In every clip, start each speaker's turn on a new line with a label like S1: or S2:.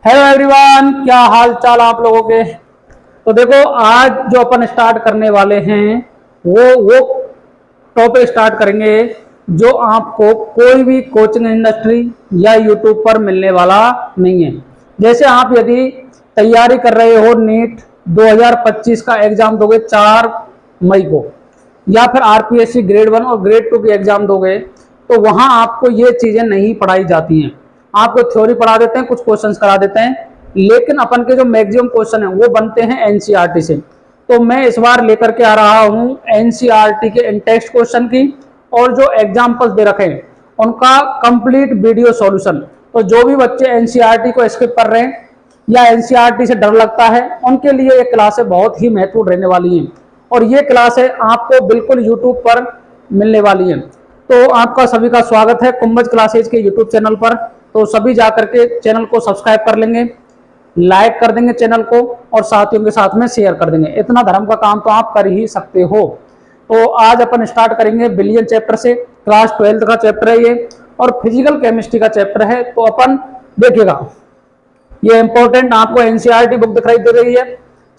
S1: Hello everyone, क्या हाल चाल आप लोगों के। तो देखो, आज जो अपन स्टार्ट करने वाले हैं वो टॉपिक स्टार्ट करेंगे जो आपको कोई भी कोचिंग इंडस्ट्री या यूट्यूब पर मिलने वाला नहीं है। जैसे आप यदि तैयारी कर रहे हो नीट 2025 का एग्जाम दोगे 4 मई को, या फिर आरपीएससी ग्रेड 1 और ग्रेड 2 की एग्जाम दोगे, तो वहां आपको ये चीजें नहीं पढ़ाई जाती हैं। आपको थ्योरी पढ़ा देते हैं, कुछ क्वेश्चंस करा देते हैं, लेकिन अपन के जो मैक्सिमम क्वेश्चन है वो बनते हैं एनसीईआरटी से। तो मैं इस बार लेकर के आ रहा हूं एनसीईआरटी के इन टेक्स्ट क्वेश्चन की, और जो एग्जाम्पल्स दे रखे हैं उनका कंप्लीट वीडियो सॉल्यूशन। तो जो भी बच्चे एनसीईआरटी को स्किप कर रहे हैं या एनसीईआरटी से डर लगता है, उनके लिए ये क्लासें बहुत ही महत्वपूर्ण रहने वाली हैं। और ये क्लासें आपको बिल्कुल यूट्यूब पर मिलने वाली हैं। तो आपका सभी का स्वागत है कुंभज क्लासेज के यूट्यूब चैनल पर। तो सभी जाकर के चैनल को सब्सक्राइब कर लेंगे, लाइक कर देंगे चैनल को, और साथियों के साथ में शेयर कर देंगे। इतना धर्म का काम तो आप कर ही सकते हो। तो आज अपन स्टार्ट करेंगे बिलियन चैप्टर से। क्लास 12 का चैप्टर है ये, और फिजिकल केमिस्ट्री का चैप्टर है। तो अपन देखिएगा, ये इंपॉर्टेंट आपको एनसीईआरटी बुक दिखाई दे रही है।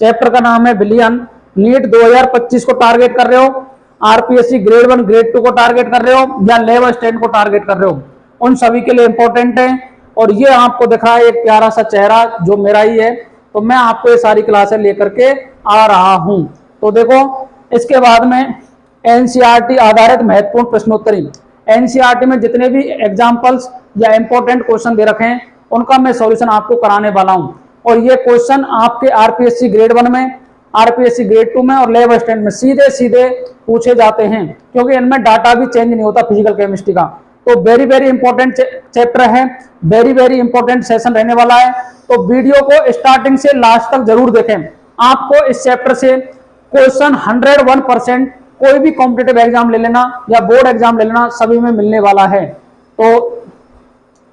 S1: चैप्टर का नाम है बिलियन। नीट 2025 को टारगेट कर रहे हो, आरपीएससी ग्रेड 1 ग्रेड 2 को टारगेट कर रहे हो, या लेवल स्टैंड को टारगेट कर रहे हो, उन सभी के लिए इंपॉर्टेंट है। और ये आपको दिखा है एक प्यारा सा चेहरा जो मेरा ही है। तो मैं आपको ये सारी क्लासें लेकर के आ रहा हूं। तो देखो, इसके बाद में एनसीईआरटी आधारित महत्वपूर्ण प्रश्नोत्तरी। एनसीईआरटी में जितने भी एग्जाम्पल्स या इंपॉर्टेंट क्वेश्चन दे रखे हैं उनका मैं सॉल्यूशन आपको कराने वाला हूं। और ये क्वेश्चन आपके आरपीएससी ग्रेड 1 में, आरपीएससी ग्रेड 2 में और लेवल स्टैंड में सीधे सीधे पूछे जाते हैं, क्योंकि इनमें डाटा भी चेंज नहीं होता फिजिकल केमिस्ट्री का। तो वेरी वेरी इंपॉर्टेंट चैप्टर है, वेरी वेरी इंपॉर्टेंट सेशन रहने वाला है। तो वीडियो को स्टार्टिंग से लास्ट तक जरूर देखें। आपको इस चैप्टर से क्वेश्चन 101% कोई भी कॉम्पिटिटिव एग्जाम ले लेना या बोर्ड एग्जाम ले लेना, सभी में मिलने वाला है। तो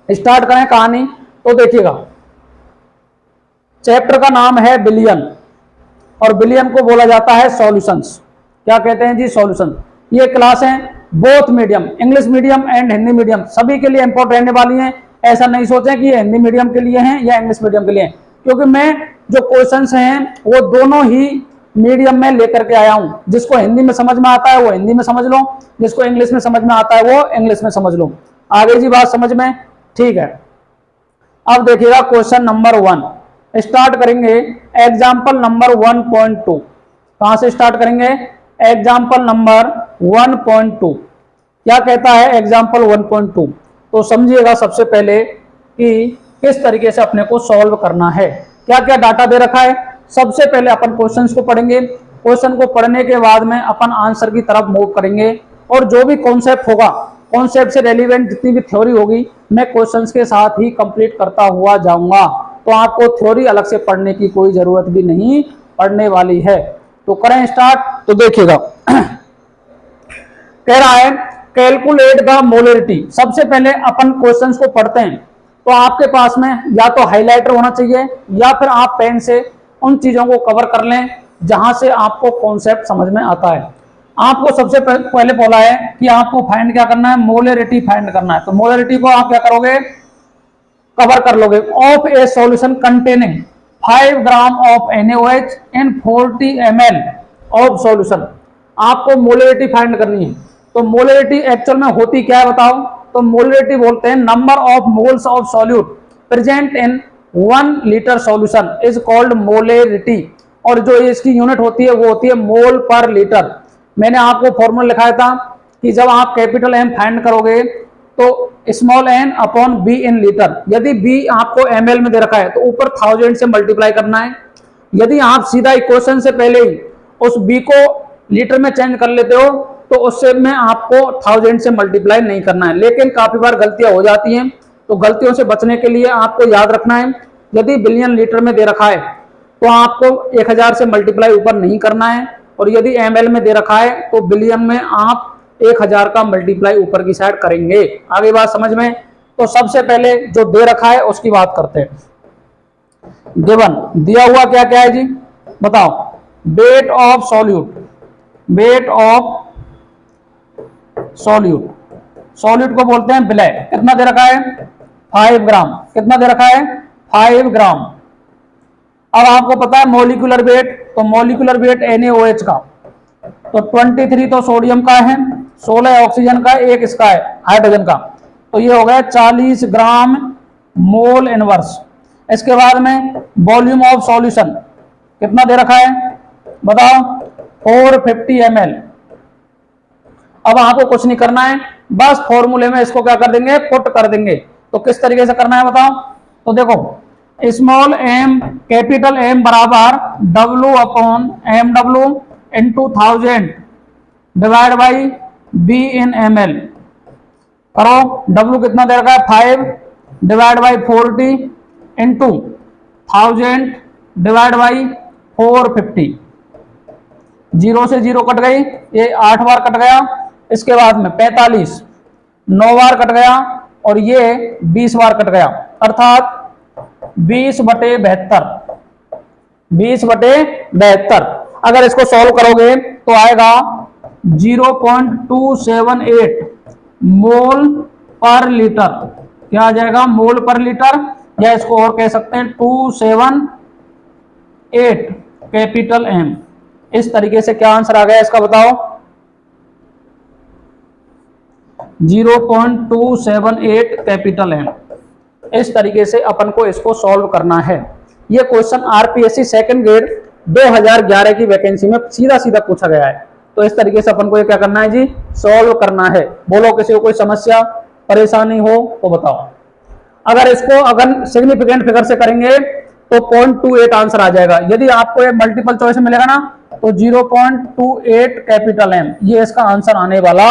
S1: स्टार्ट करें कहानी। तो देखिएगा, चैप्टर का नाम है बिलियन, और बिलियन को बोला जाता है सॉल्यूशंस। क्या कहते हैं जी? सॉल्यूशन। ये क्लास है both medium, English medium and Hindi medium, सभी के लिए इंपॉर्टेंट रहने वाली है। ऐसा नहीं सोचें कि ये हिंदी मीडियम के लिए हैं या इंग्लिश मीडियम के लिए हैं, क्योंकि मैं जो क्वेश्चंस हैं वो दोनों ही मीडियम में लेकर के आया हूं। जिसको हिंदी में समझ में आता है वो हिंदी में समझ लो, जिसको इंग्लिश में समझ में आता है वो इंग्लिश में समझ लो। आगे जी बात समझ में? ठीक है। अब देखिएगा क्वेश्चन नंबर 1 स्टार्ट करेंगे। Example number 1.2। कहां से स्टार्ट करेंगे? Example number 1.2। क्या कहता है एग्जाम्पल 1.2? तो समझिएगा सबसे पहले कि किस तरीके से अपने को सॉल्व करना है, क्या क्या डाटा दे रखा है। सबसे पहले अपन क्वेश्चंस को पढ़ेंगे। क्वेश्चन को पढ़ने के बाद में अपन आंसर की तरफ मूव करेंगे, और जो भी कॉन्सेप्ट होगा, कॉन्सेप्ट से रेलिवेंट जितनी भी थ्योरी होगी, मैं क्वेश्चंस के साथ ही कंप्लीट करता हुआ जाऊंगा। तो आपको थ्योरी अलग से पढ़ने की कोई जरूरत भी नहीं पड़ने वाली है। तो करें स्टार्ट। तो देखिएगा, कह रहा है कैलकुलेट द मोलरिटी। सबसे पहले अपन क्वेश्चंस को पढ़ते हैं, तो आपके पास में या तो हाइलाइटर होना चाहिए या फिर आप पेन से उन चीजों को कवर कर लें जहां से आपको कॉन्सेप्ट समझ में आता है। आपको सबसे पहले बोला है कि आपको फाइंड क्या करना है? मोलरिटी फाइंड करना है। तो मोलरिटी को आप क्या करोगे? कवर कर लोगे। Of A solution containing 5 gram of NaOH in 40 ml of solution. आपको मोलरिटी फाइंड करनी है। तो मोलरिटी एक्चुअल में होती क्या है बताओ? तो मोलरिटी बोलते हैं number of moles of solute present in 1 litre solution is called molarity. और जो इसकी यूनिट होती है वो होती है मोल पर लीटर। मैंने आपको फॉर्मूला लिखाया था कि जब आप कैपिटल M फाइंड करोगे तो small n upon be in litre. यदि b आपको ml में दे रखा है तो ऊपर 1000 से मल्टीप्लाई करना है। यदि आप सीधा इक्वेशन से पहले ही उस b को लीटर में चेंज कर लेते हो तो उससे में आपको 1000 से मल्टीप्लाई नहीं करना है। लेकिन काफी बार गलतियां हो जाती हैं, तो गलतियों से बचने के लिए आपको याद रखना है, यदि बिलियन लीटर में दे रखा है तो आपको 1000 से मल्टीप्लाई ऊपर नहीं करना है, और यदि ml में दे रखा है तो बिलियन में आप 1000 का मल्टीप्लाई ऊपर की साइड करेंगे। आगे बात समझ में? तो सबसे पहले जो दे रखा है उसकी बात करते हैं। गिवन दिया हुआ क्या क्या है जी? बताओ। Weight of solute, weight of solute, solute को बोलते हैं ब्लैक। कितना दे रखा है? 5 ग्राम। कितना दे रखा है? 5 ग्राम। अब आपको पता है मोलिकुलर वेट, तो मोलिकुलर वेट NaOH का, तो 23 तो सोडियम का है, 16 ऑक्सीजन का, 1 इसका है हाइड्रोजन का, तो ये हो गया 40 ग्राम मोल इनवर्स। इसके बाद में वॉल्यूम ऑफ सॉल्यूशन कितना दे रखा है बताओ, 450 ml। अब आपको कुछ नहीं करना है, बस फॉर्मूले में इसको क्या कर देंगे, पुट कर देंगे। तो किस तरीके से करना है बताओ, तो देखो स्मॉल m कैपिटल M बराबर W upon MW into 1000 divide by B in ml। करो, W कितना दे रखा है 5 divide by 40 into 1000 divide by 450। 0 से 0 कट गई, ये 8 बार कट गया, इसके बाद में 45 9 बार कट गया, और ये 20 बार कट गया, अर्थात 20/72। 20/72। अगर इसको सॉल्व करोगे तो आएगा 0.278 मोल पर लीटर। क्या आ जाएगा, मोल पर लीटर, या इसको और कह सकते हैं 278 कैपिटल M। इस तरीके से क्या आंसर आ गया इसका बताओ, 0.278 कैपिटल M। इस तरीके से अपन को इसको सॉल्व करना है। ये क्वेश्चन आरपीएससी सेकंड ग्रेड 2011 की वैकेंसी में सीधा सीधा पूछा गया है। तो इस तरीके से अपन को ये क्या करना है जी, सॉल्व करना है। बोलो किसी को कोई समस्या परेशानी हो तो बताओ। अगर इसको अगर सिग्निफिकेंट फिगर से करेंगे तो 0.28 आंसर आ जाएगा। यदि आपको ये मल्टीपल चॉइस मिलेगा ना तो 0.28 कैपिटल M, ये इसका आंसर आने वाला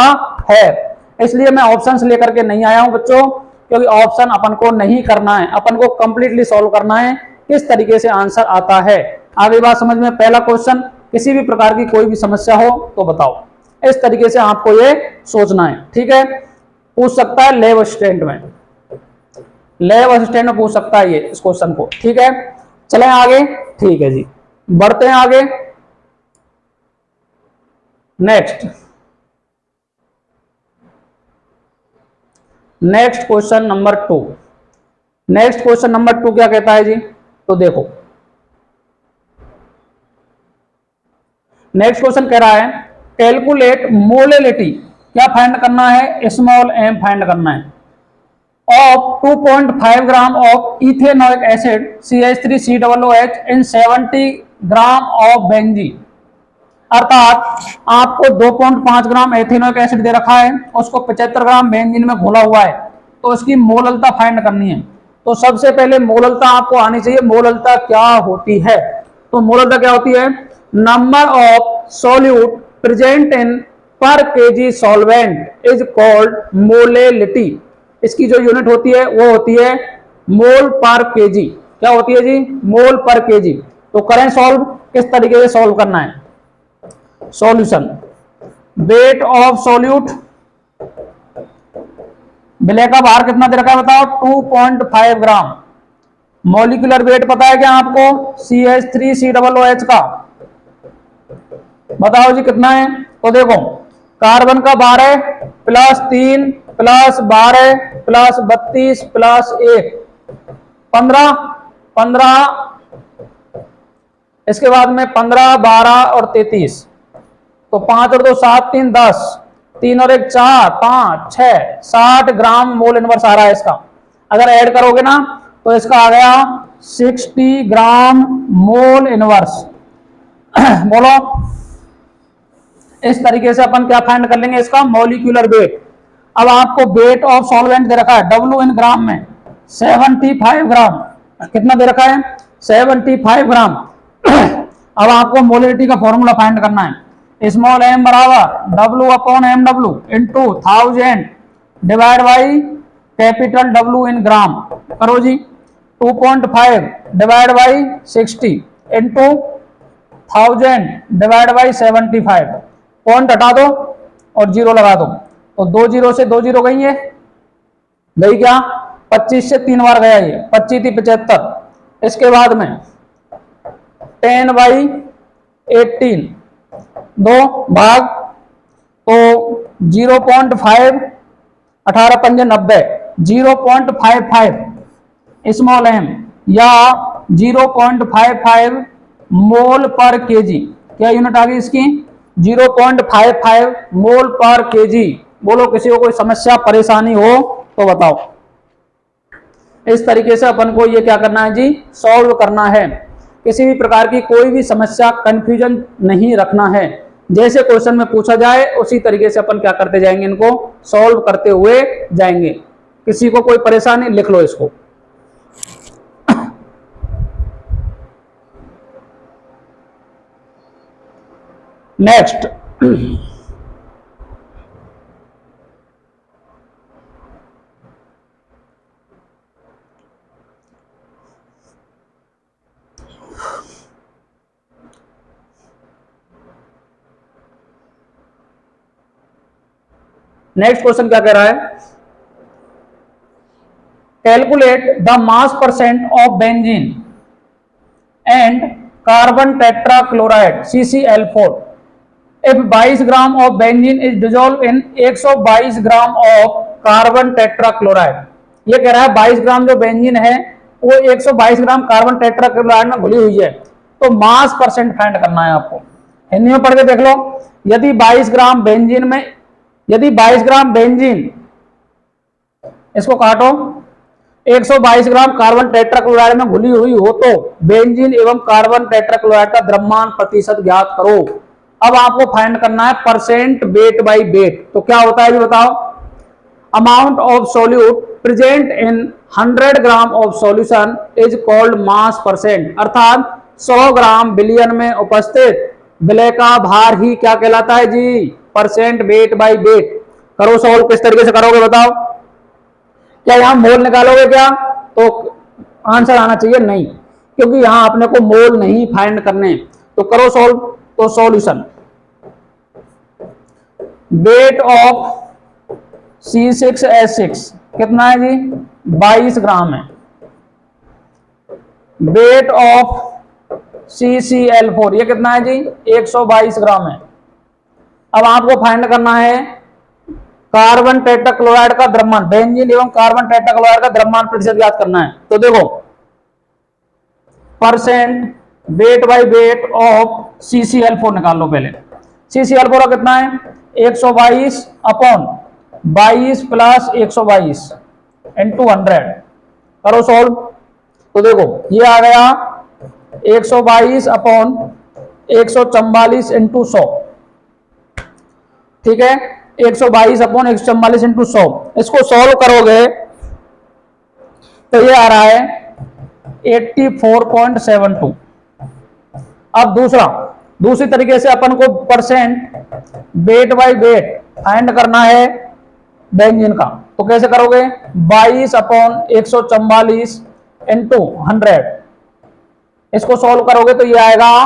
S1: है। इसलिए मैं ऑप्शंस लेकर के नहीं आया हूं बच्चों, क्योंकि ऑप्शन अपन को नहीं करना है, अपन को कंप्लीटली सॉल्व करना है किस तरीके से आंसर आता है। आगे बात समझ में। पहला क्वेश्चन, किसी भी प्रकार की कोई भी समस्या हो तो बताओ। इस तरीके से आपको ये सोचना है, ठीक है। पूछ सकता है लैब असिस्टेंट में, लैब असिस्टेंट में पूछ सकता है ये इस क्वेश्चन को, ठीक है। चलें आगे, ठीक है जी, बढ़ते हैं आगे। Next question number 2। Next question number 2 क्या कहता है जी, तो देखो नेक्स्ट क्वेश्चन कह रहा है कैलकुलेट मोलेलिटी, क्या फाइंड करना है, स्मॉल m फाइंड करना है, of 2.5 gram of ethanoic acid CH3COOH in 70 gram of benzene. अर्थात आपको 2.5 ग्राम एथेनोइक एसिड दे रखा है, उसको 75 ग्राम बेंजीन में घोला हुआ है, तो उसकी मोललता फाइंड करनी है। तो सबसे पहले मोललता आपको आनी चाहिए। मोललता क्या होती है, तो मोललता क्या होती है, number of solute present in per KG solvent is called molality. इसकी जो यूनिट होती है वो होती है मोल पर केजी। क्या होती है जी, मोल पर केजी। तो करें सॉल्व, किस तरीके से सॉल्व करना है। Solution, weight of solute, black का बाहर कितना दे रखा है बताओ, 2.5 ग्राम। मॉलिक्यूलर वेट पता है क्या आपको, CH3COOH का, बताओ जी कितना है। तो देखो कार्बन का 12 प्लस 3 प्लस 12 प्लस 32 प्लस 1 15, इसके बाद में 15 12 और 33, तो 5 और 2 7 3 10, 3 और 1 4 5 6 60 ग्राम मोल इनवर्स आ रहा है इसका। अगर ऐड करोगे ना तो इसका आ गया 60 ग्राम मोल इनवर्स। बोलो इस तरीके से अपन क्या फाइंड कर लेंगे, इसका मॉलिक्यूलर वेट। अब आपको वेट ऑफ सॉल्वेंट दे रखा है W इन ग्राम में 75 ग्राम। कितना दे रखा है, 75 ग्राम। अब आपको मोलिलिटी का फॉर्मूला फाइंड करना है। स्मॉल m बराबर W upon MW into 1000 divide by capital W in ग्राम। करो जी, 2.5 divide by 60 into 1000 divide by 75। Point हटा दो और जीरो लगा दो, तो 2 जीरो से 2 जीरो गई है, गई क्या, 25 से 3 बार गया ये, 25 थी 75। इसके बाद में 10/18 2 भाग, तो 0.5 18 पंजे 90, 0.55 स्मॉल m या 0.55 मोल पर केजी। क्या यूनिट आ गई इसकी? 0.55 मोल पर केजी। बोलो किसी को कोई समस्या परेशानी हो तो बताओ। इस तरीके से अपन को ये क्या करना है जी, सॉल्व करना है। किसी भी प्रकार की कोई भी समस्या कंफ्यूजन नहीं रखना है। जैसे क्वेश्चन में पूछा जाए उसी तरीके से अपन क्या करते जाएंगे, इनको सॉल्व करते हुए जाएंगे। किसी को कोई परेशानी, लिख लो इसको। नेक्स्ट, नेक्स्ट क्वेश्चन क्या कह रहा है? Calculate the mass percent of benzene and carbon tetrachloride CCl4 if 22 gram of benzene is dissolve in 122 gram of carbon tetrachloride. ये कह रहा है 22 ग्राम जो बेंजीन है वो 122 ग्राम कार्बन टेट्राक्लोराइड में घुली हुई है, तो मास परसेंट फाइंड करना है आपको। हिंदी में पढ़ के देख लो। यदि 22 ग्राम बेंजीन में, यदि 22 ग्राम बेंजीन, इसको काटो, 122 ग्राम कार्बन टेट्राक्लोराइड में घुली हुई हो तो बेंजीन एवं कार्बन टेट्राक्लोराइड का द्रव्यमान प्रतिशत ज्ञात करो। अब आपको फाइंड करना है परसेंट वेट बाई वेट। तो क्या होता है भी बताओ? Amount of solute present in 100 gram of solution is called mass percent. अर्थात 100 ग्राम बिलियन में उपस्थित विलय का भार ही क्या कहलाता है जी? Percent weight by weight. करो सॉल्व, किस तरीके से करोगे बताओ? क्या यहां मोल निकालोगे क्या? तो आंसर आना चाहिए नहीं, क्योंकि यहां अपने को मोल नहीं फाइंड करने। तो करो सॉल्व। तो सॉल्यूशन, वेट ऑफ C6H6 कितना है जी? 22 ग्राम है। वेट ऑफ CCl4 ये कितना है जी? 122 ग्राम है। अब आपको फाइंड करना है कार्बन टेट्राक्लोराइड का द्रव्यमान, बेंजीन एवं कार्बन टेट्राक्लोराइड का द्रव्यमान प्रतिशत ज्ञात करना है। तो देखो, percent weight by weight of CCl4 निकाल लो पहले। CCl4 का कितना है? 122 अपॉन 22 प्लस 122 इंटू 100। करो सॉल्व। तो देखो ये आ गया 122 अपॉन 144 इंटू 100। ठीक है, 122 अपॉन 144 इंटू 100। इसको सॉल्व करोगे तो ये आ रहा है 84.72। अब दूसरी तरीके से अपन को percent weight by weight find करना है बेंजीन का। तो कैसे करोगे? 22 अपॉन 144 इंटू 100। इसको सॉल्व करोगे तो ये आएगा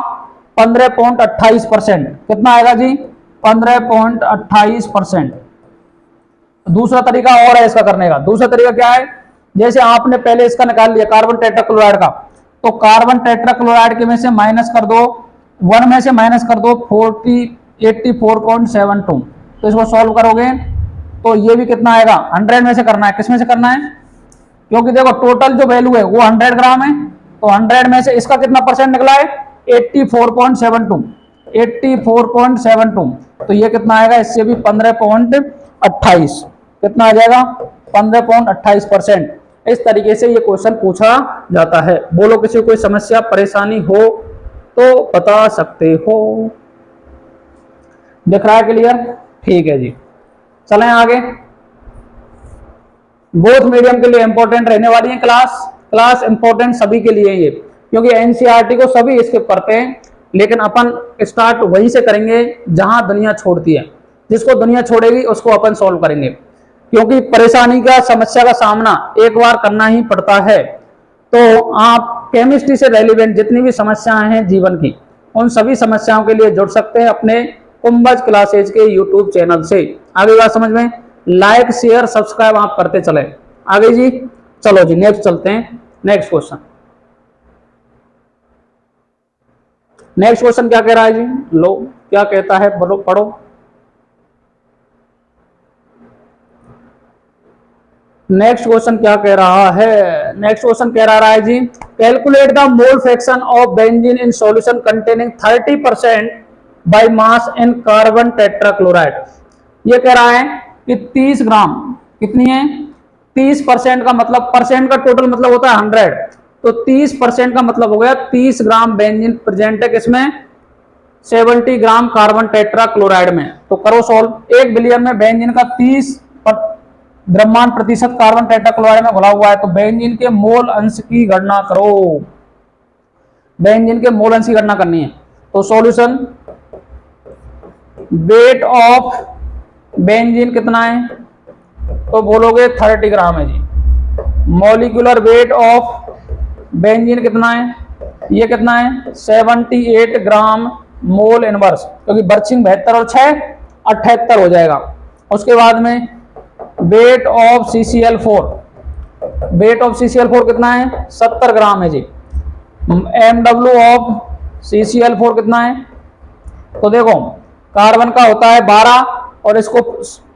S1: 15.28%। कितना आएगा जी? 15.28%। दूसरा तरीका और है इसका करने का। दूसरा तरीका क्या है? जैसे आपने पहले इसका निकाल लिया कार्बन टेट्राक्लोराइड का, तो कार्बन टेट्राक्लोराइड के में से माइनस कर दो, 1 में से माइनस कर दो 84.72। तो इसको सॉल्व करोगे तो ये भी कितना आएगा? 100 में से करना है। किस में से करना है? क्योंकि देखो टोटल जो वैल्यू है वो 100 ग्राम है, तो 100 में से इसका कितना परसेंट निकला है? 84.72। 84.72। तो ये कितना आएगा? इससे भी 15.28। कितना आ जाएगा? 15.28%। इस तरीके से ये क्वेश्चन पूछा जाता है। बोलो किसी को कोई समस्या परेशानी हो तो बता सकते हो। दिख रहा है क्लियर? ठीक है जी, चलें आगे। बोथ मीडियम के लिए इंपॉर्टेंट रहने वाली है क्लास इंपॉर्टेंट सभी के लिए ये, क्योंकि एनसीईआरटी को सभी स्किप करते हैं, लेकिन अपन स्टार्ट वहीं से करेंगे जहां दुनिया छोड़ती है। जिसको दुनिया छोड़ेगी उसको अपन सॉल्व करेंगे, क्योंकि परेशानी का, समस्या का सामना एक बार करना ही पड़ता है। तो आप केमिस्ट्री से रेलिवेंट जितनी भी समस्याएं हैं जीवन की, उन सभी समस्याओं के लिए जुड़ सकते हैं अपने कुंभज क्लासेज के यूट्यूब चैनल से। आगे बात समझ में? लाइक शेयर सब्सक्राइब आप करते चले। आगे जी, चलो जी नेक्स्ट चलते हैं। नेक्स्ट क्वेश्चन क्या कह रहा है जी? लो क्या कहता है, बोलो पढ़ो। नेक्स्ट क्वेश्चन क्या कह रहा है? नेक्स्ट क्वेश्चन कह रहा है जी, calculate the mole fraction of benzene in solution containing 30% by mass in carbon tetrachloride. ये कह रहा है कि 30 ग्राम, कितनी है? 30% का मतलब, परसेंट का टोटल मतलब होता है 100, तो 30% का मतलब हो गया 30 ग्राम बेंजीन प्रेजेंट है किसमें? 70 ग्राम कार्बन टेट्राक्लोराइड में। तो करो सॉल्व। 1 बिलियन में बेंजीन का 30 द्रव्यमान प्रतिशत कार्बन टेट्राक्लोराइड में घुला हुआ है, तो बेंजीन के मोल अंश की गणना करो। बेंजीन के मोल अंश की गणना करनी है। तो सॉल्यूशन, वेट ऑफ बेंजीन कितना है? तो बोलोगे 30 ग्राम है जी। मॉलिक्यूलर वेट ऑफ बेंजीन कितना है? ये कितना है? 78 ग्राम मोल इनवर्स, क्योंकि बर्चिंग 72 और 6 78 हो जाएगा। उसके बाद में weight of CCl4, weight of CCl4 कितना है? 70 ग्राम है जी। MW ऑफ CCl4 कितना है? तो देखो कार्बन का होता है 12 और इसको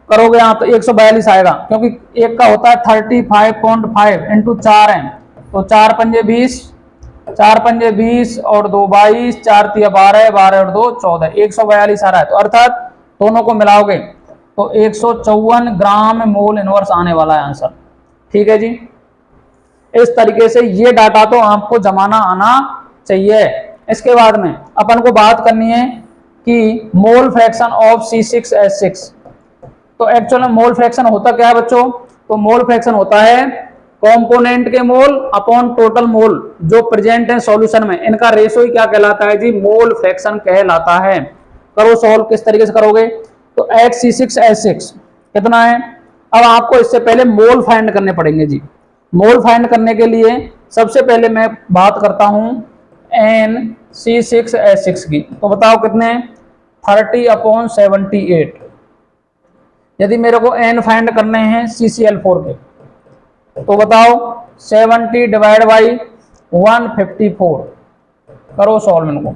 S1: करोगे यहाँ तो 142 आएगा, क्योंकि एक का होता है 35.5 इंटू 4 है, तो 4 पंजे 20, 4 पंजे 20 और 2 22, 4 तिया 12, 12 और 2 14, 142 आ रहा है। तो अर्थात दोनों को मिलाओगे तो 154 ग्राम मोल इनवर्स आने वाला है आंसर। ठीक है जी। इस तरीके से ये डाटा तो आपको जमाना आना चाहिए। इसके बाद में अपन को बात करनी है कि मोल फ्रैक्शन ऑफ C6H6। तो एक्चुअल में मोल फ्रैक्शन होता क्या है बच्चों? तो मोल फ्रैक्शन होता है कंपोनेंट के मोल अपॉन टोटल मोल जो प्रेजेंट है सॉल्यूशन में, इनका रेशो ही क्या कहलाता है जी? मोल फ्रैक्शन कहलाता है। करो सॉल्व। किस तरीके से करोगे? तो C6H6 कितना है? अब आपको इससे पहले मोल फाइंड करने पड़ेंगे जी। मोल फाइंड करने के लिए सबसे पहले मैं बात करता हूं NC6H6 की। तो बताओ कितने? 30/78। यदि मेरे को N फाइंड करने हैं CCl4 के, तो बताओ 70 डिवाइड बाई 154। करो सॉल्व इनको।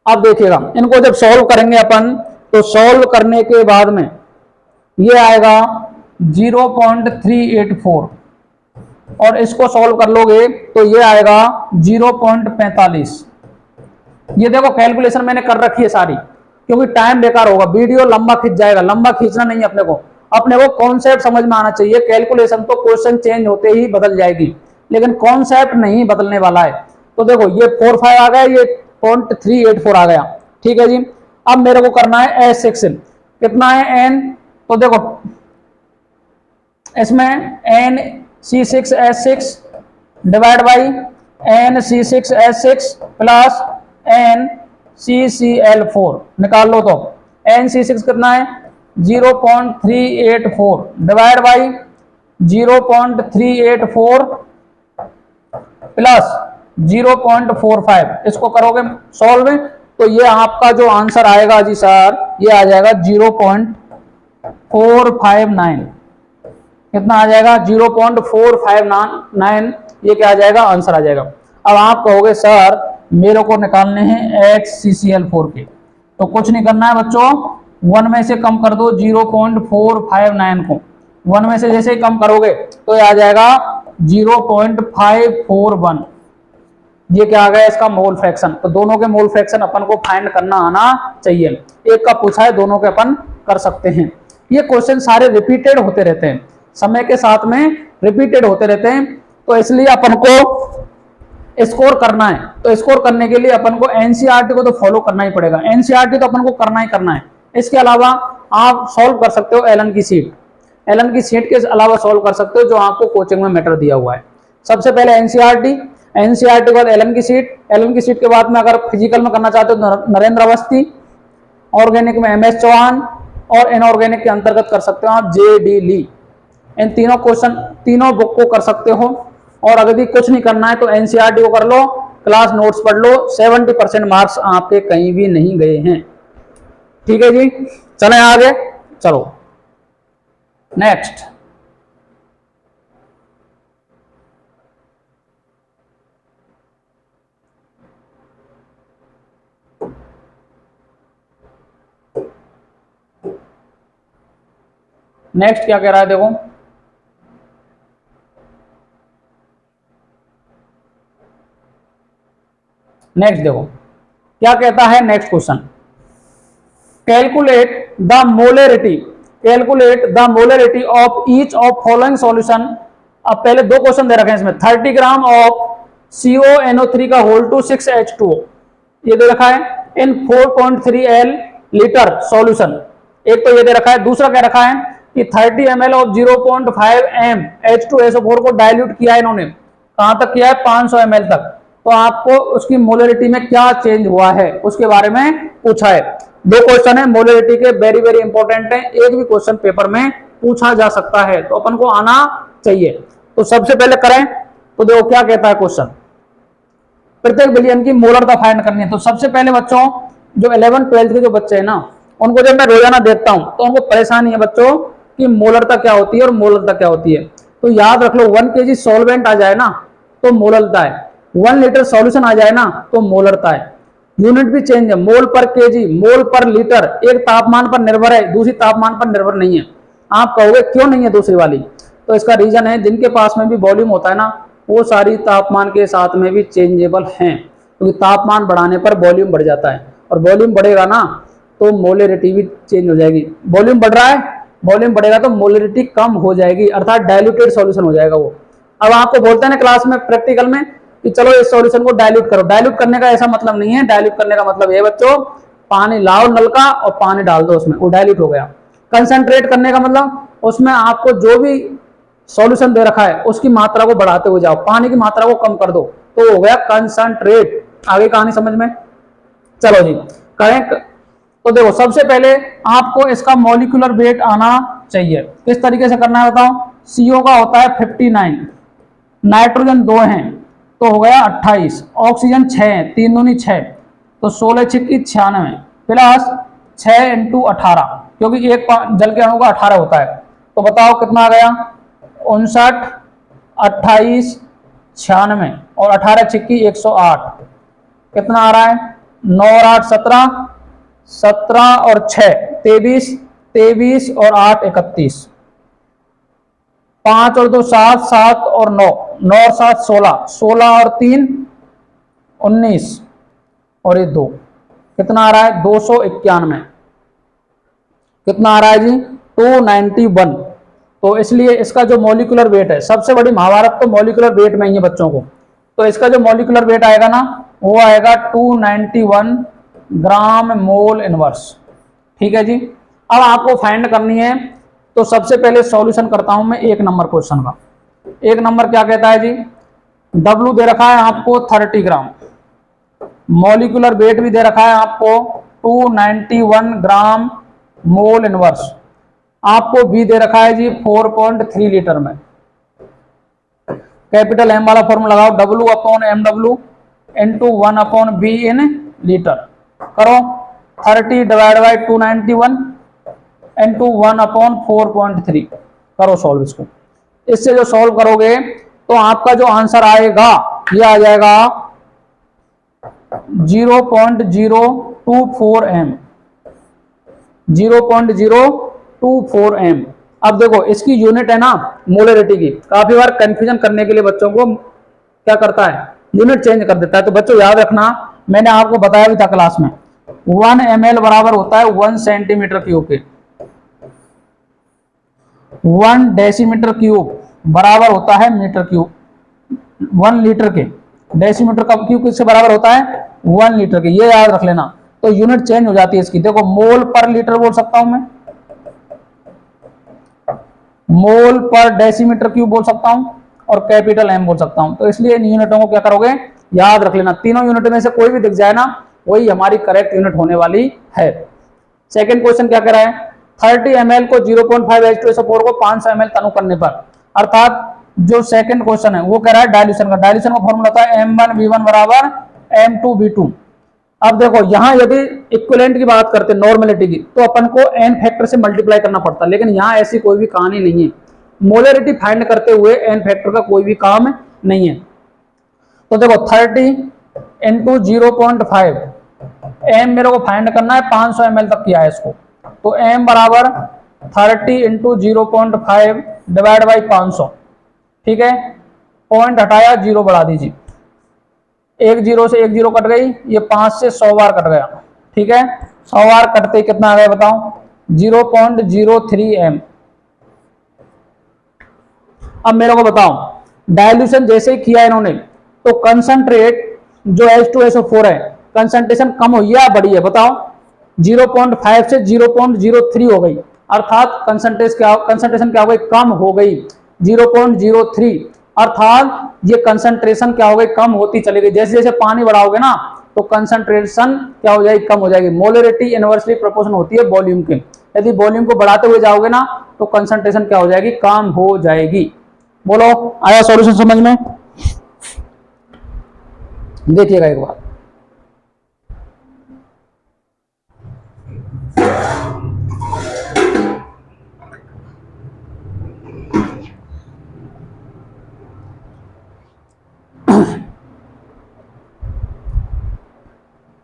S1: अब देखिएगा इनको जब सॉल्व करेंगे अपन, तो सॉल्व करने के बाद में ये आएगा 0.384 और इसको सॉल्व कर लोगे तो ये आएगा 0.45। ये देखो कैलकुलेशन मैंने कर रखी है सारी, क्योंकि टाइम बेकार होगा, वीडियो लंबा खींच जाएगा। लंबा खींचना नहीं है अपने को कॉन्सेप्ट समझ में आना चाहिए। कैलकुलेशन तो क्वेश्चन चेंज होते ही बदल जाएगी, लेकिन कॉन्सेप्ट नहीं बदलने वाला है। तो देखो ये 45 आ गया, ये 0.384 आ गया। ठीक है जी। अब मेरे को करना है S6 कितना है N। तो देखो इसमें NC6H6 divide by NC6H6 plus NCCl4 निकाल लो। तो NC6 कितना है? 0.384 डिवाइड बाई 0.384 प्लस 0.45। इसको करोगे सॉल्व तो ये आपका जो आंसर आएगा जी सर, ये आ जाएगा 0.459। कितना आ जाएगा? 0.459। ये क्या आ जाएगा? आंसर आ जाएगा। अब आप कहोगे सर मेरे को निकालने हैं HCCl4 के, तो कुछ नहीं करना है बच्चों, 1 में से कम कर दो 0.459 को। 1 में से जैसे ही कम करोगे तो ये आ जाएगा 0.541। ये क्या आ गया? इसका मोल फ्रैक्शन। तो दोनों के मोल फ्रैक्शन अपन को फाइंड करना आना चाहिए। एक का पूछा है, दोनों के अपन कर सकते हैं। ये क्वेश्चन सारे रिपीटेड होते रहते हैं, समय के साथ में रिपीटेड होते रहते हैं, तो इसलिए अपन को स्कोर करना है। तो स्कोर करने के लिए अपन को एनसीईआरटी को तो फॉलो करना ही पड़ेगा। एनसीईआरटी तो अपन को करना ही करना है। इसके अलावा आप सॉल्व कर सकते हो एलन की सीट, एलन की सीट के अलावा सॉल्व कर सकते हो जो आपको कोचिंग में मैटर दिया हुआ है। सबसे पहले एनसीईआरटी, एनसीईआरटी के बाद एलन की सीट, एलन की सीट के बाद में अगर फिजिकल में करना चाहते हो नरेंद्र अवस्थी, ऑर्गेनिक में MS चौहान, और इनऑर्गेनिक के अंतर्गत कर सकते हो आप JD ली। इन तीनों क्वेश्चन, तीनों बुक को कर सकते हो। और अगर कुछ नहीं करना है तो एनसीईआरटी को कर लो, क्लास नोट्स पढ़ लो। 70% मार्क्स आपके कहीं भी नहीं गए हैं। ठीक है जी, चले आगे। चलो नेक्स्ट। नेक्स्ट क्या कह रहा है देखो, नेक्स्ट देखो क्या कहता है next question, calculate the molarity, calculate the molarity of each of following solution. अब पहले दो क्वेश्चन दे रखे हैं इसमें, 30 ग्राम ऑफ CONO3 का होल टू 6H2O ये दे रखा है इन 4.3 L लीटर सॉल्यूशन। एक तो ये दे रखा है, दूसरा क्या रखा है कि 30 ml ऑफ 0.5 m H2SO4 को डाइल्यूट किया है इन्होंने, कहां तक किया है 500 ml तक। तो आपको उसकी मोलरिटी में क्या चेंज हुआ है उसके बारे में पूछा है। दो क्वेश्चन है मोलरिटी के, वेरी वेरी इंपॉर्टेंट है, एक भी क्वेश्चन पेपर में पूछा जा सकता है तो अपन को आना चाहिए। तो सबसे पहले करें तो देखो क्या कहता है क्वेश्चन, प्रत्येक विलयन की मोलरता फाइंड करनी है। तो सबसे पहले बच्चों जो 11 12 के जो बच्चे हैं ना, उनको जब मैं रोजाना देखता हूं तो उनको परेशानी है बच्चों कि मोलरता क्या होती है और मोलरता क्या होती है। तो याद रख लो 1 kg सॉल्वेंट आ जाए ना तो मोलरता है, 1 लीटर सॉल्यूशन आ जाए ना तो मोलरता है। यूनिट भी चेंज है, मोल पर केजी, मोल पर लीटर, एक तापमान पर निर्भर है दूसरी तापमान पर निर्भर नहीं है। आप कहोगे क्यों नहीं है दूसरी वाली, तो इसका रीजन है जिनके पास में भी वॉल्यूम होता है ना वो सारी तापमान के साथ में भी चेंजेबल हैं, क्योंकि तापमान बढ़ाने पर वॉल्यूम बढ़ जाता है और वॉल्यूम बढ़ेगा ना तो मोलरिटी भी चेंज हो जाएगी। वॉल्यूम बढ़ रहा है, वॉल्यूम बढ़ेगा तो मोलरिटी कम हो जाएगी, अर्थात डाइल्यूटेड सॉल्यूशन हो जाएगा वो। अब आपको बोलते हैं ना क्लास में प्रैक्टिकल में कि चलो इस सॉल्यूशन को डाइल्यूट करो, डाइल्यूट करने का ऐसा मतलब नहीं है, डाइल्यूट करने का मतलब ये बच्चों पानी लाओ नल का और पानी डाल दो उसमें, वो डाइल्यूट हो गया। कंसंट्रेट करने का मतलब उसमें आपको जो भी सॉल्यूशन दे रखा है उसकी मात्रा को बढ़ाते हुए जाओ, पानी की मात्रा को कम कर दो तो हो गया कंसंट्रेट। आगे कहानी समझ में, चलो जी करें। तो देखो सबसे पहले आपको इसका मॉलिक्यूलर वेट आना चाहिए, किस तरीके से करना है बताओ। CO का होता है 59, नाइट्रोजन 2 हैं तो हो गया 28, ऑक्सीजन 6 है, 3 दूनी 6 तो 16 छिक्की 96 प्लस 6 × 18 क्योंकि एक जल के अणु का 18 होता है। तो बताओ कितना आ गया 59, 28, 96 और 18 छिक्की 108, कितना आ रहा है 9 और 8 17, 17 और 6 23, 23 और 8 31, 5 और 2 7, 7 और 9, 9 और 7 16, 16 और 3 19 और ये 2, कितना आ रहा है 291, कितना आ रहा है जी 291। तो इसलिए इसका जो मॉलिक्यूलर वेट है, सबसे बड़ी महाभारत तो मॉलिक्यूलर वेट में ही है बच्चों को, तो इसका जो मॉलिक्यूलर वेट आएगा ना वो आएगा 291 ग्राम मोल इनवर्स। ठीक है जी। अब आपको फाइंड करनी है तो सबसे पहले सॉल्यूशन करता हूं मैं 1 नंबर क्वेश्चन का। 1 नंबर क्या कहता है जी, W दे रखा है आपको 30 ग्राम, मॉलिक्यूलर वेट भी दे रखा है आपको 291 ग्राम मोल इनवर्स, आपको B दे रखा है जी 4.3 लीटर में। कैपिटल M वाला फॉर्मूला लगाओ, W/mW × 1/B इन लीटर। करो 30 / 291 × 1/4.3, करो सॉल्व इसको। इससे जो सॉल्व करोगे तो आपका जो आंसर आएगा ये आ जाएगा 0.024 m, 0.024 m। अब देखो इसकी यूनिट है ना मोलरिटी की, काफी बार कंफ्यूजन करने के लिए बच्चों को क्या करता है यूनिट चेंज कर देता है। तो बच्चों याद रखना, मैंने आपको बताया भी था क्लास में 1 ml बराबर होता है 1 सेंटीमीटर क्यूब के, 1 डेसीमीटर क्यूब बराबर होता है मीटर क्यूब, 1 लीटर के डेसीमीटर का क्यूब किससे बराबर होता है 1 लीटर के, ये याद रख लेना। तो यूनिट चेंज हो जाती है इसकी, देखो मोल पर लीटर बोल सकता हूं मैं, मोल पर डेसीमीटर क्यूब बोल सकता हूं और कैपिटल M बोल सकता हूं। तो इसलिए इन यूनिटों को क्या करोगे याद रख लेना, तीनों यूनिट में से कोई भी दिख जाए ना वही हमारी करेक्ट यूनिट होने वाली है। सेकंड क्वेश्चन क्या कह रहा है, 30 ml को 0.5 H2SO4 को 500 ml तनु करने पर, अर्थात जो सेकंड क्वेश्चन है वो कह रहा है डाइल्यूशन का। डाइल्यूशन का फॉर्मूला होता है M1V1 बराबर M2V2। अब देखो यहां यदि इक्विवेलेंट की बात करते हैं नॉर्मेलिटी की तो अपन को n फैक्टर से मल्टीप्लाई करना पड़ता है, लेकिन यहां ऐसी कोई भी कहानी नहीं है, मोलरिटी फाइंड करते हुए n फैक्टर का कोई भी काम नहीं है। तो देखो 30 × 0.5 m मेरे को फाइंड करना है 500 ml तक किया है इसको, तो m बराबर 30 × 0.5 डिवाइड बाई 500, ठीक है, पॉइंट हटाया 0 बढ़ा दीजिए, एक जीरो से एक जीरो कट गई, ये 5 से 100 बार कट गया, ठीक है। 100 बार कटते कितना आ गया बताओ, 0.03 एम। अब मेरे को बताओ, डायल्यूशन जैसे ही किया इन्होंने तो कंसंट्रेट जो H2SO4 है, कंसंट्रेशन कम हुई है या बढ़ी है बताओ, 0.5 से 0.03 हो गई, अर्थात कंसंट्रेशन क्या हो गई, कम हो गई 0.03, अर्थात ये कंसंट्रेशन क्या हो गई, कम होती चली गई। जैसे जैसे पानी बढ़ाओगे ना तो कंसंट्रेशन क्या हो जाएगी, कम हो जाएगी। मोलरिटी इनवर्सली प्रोपोर्शनल होती है वॉल्यूम के, यदि वॉल्यूम को बढ़ाते हुए जाओगे ना तो कंसंट्रेशन क्या हो जाएगी, कम हो जाएगी। बोलो आया सॉल्यूशन समझ में? देखिएगा एक बार,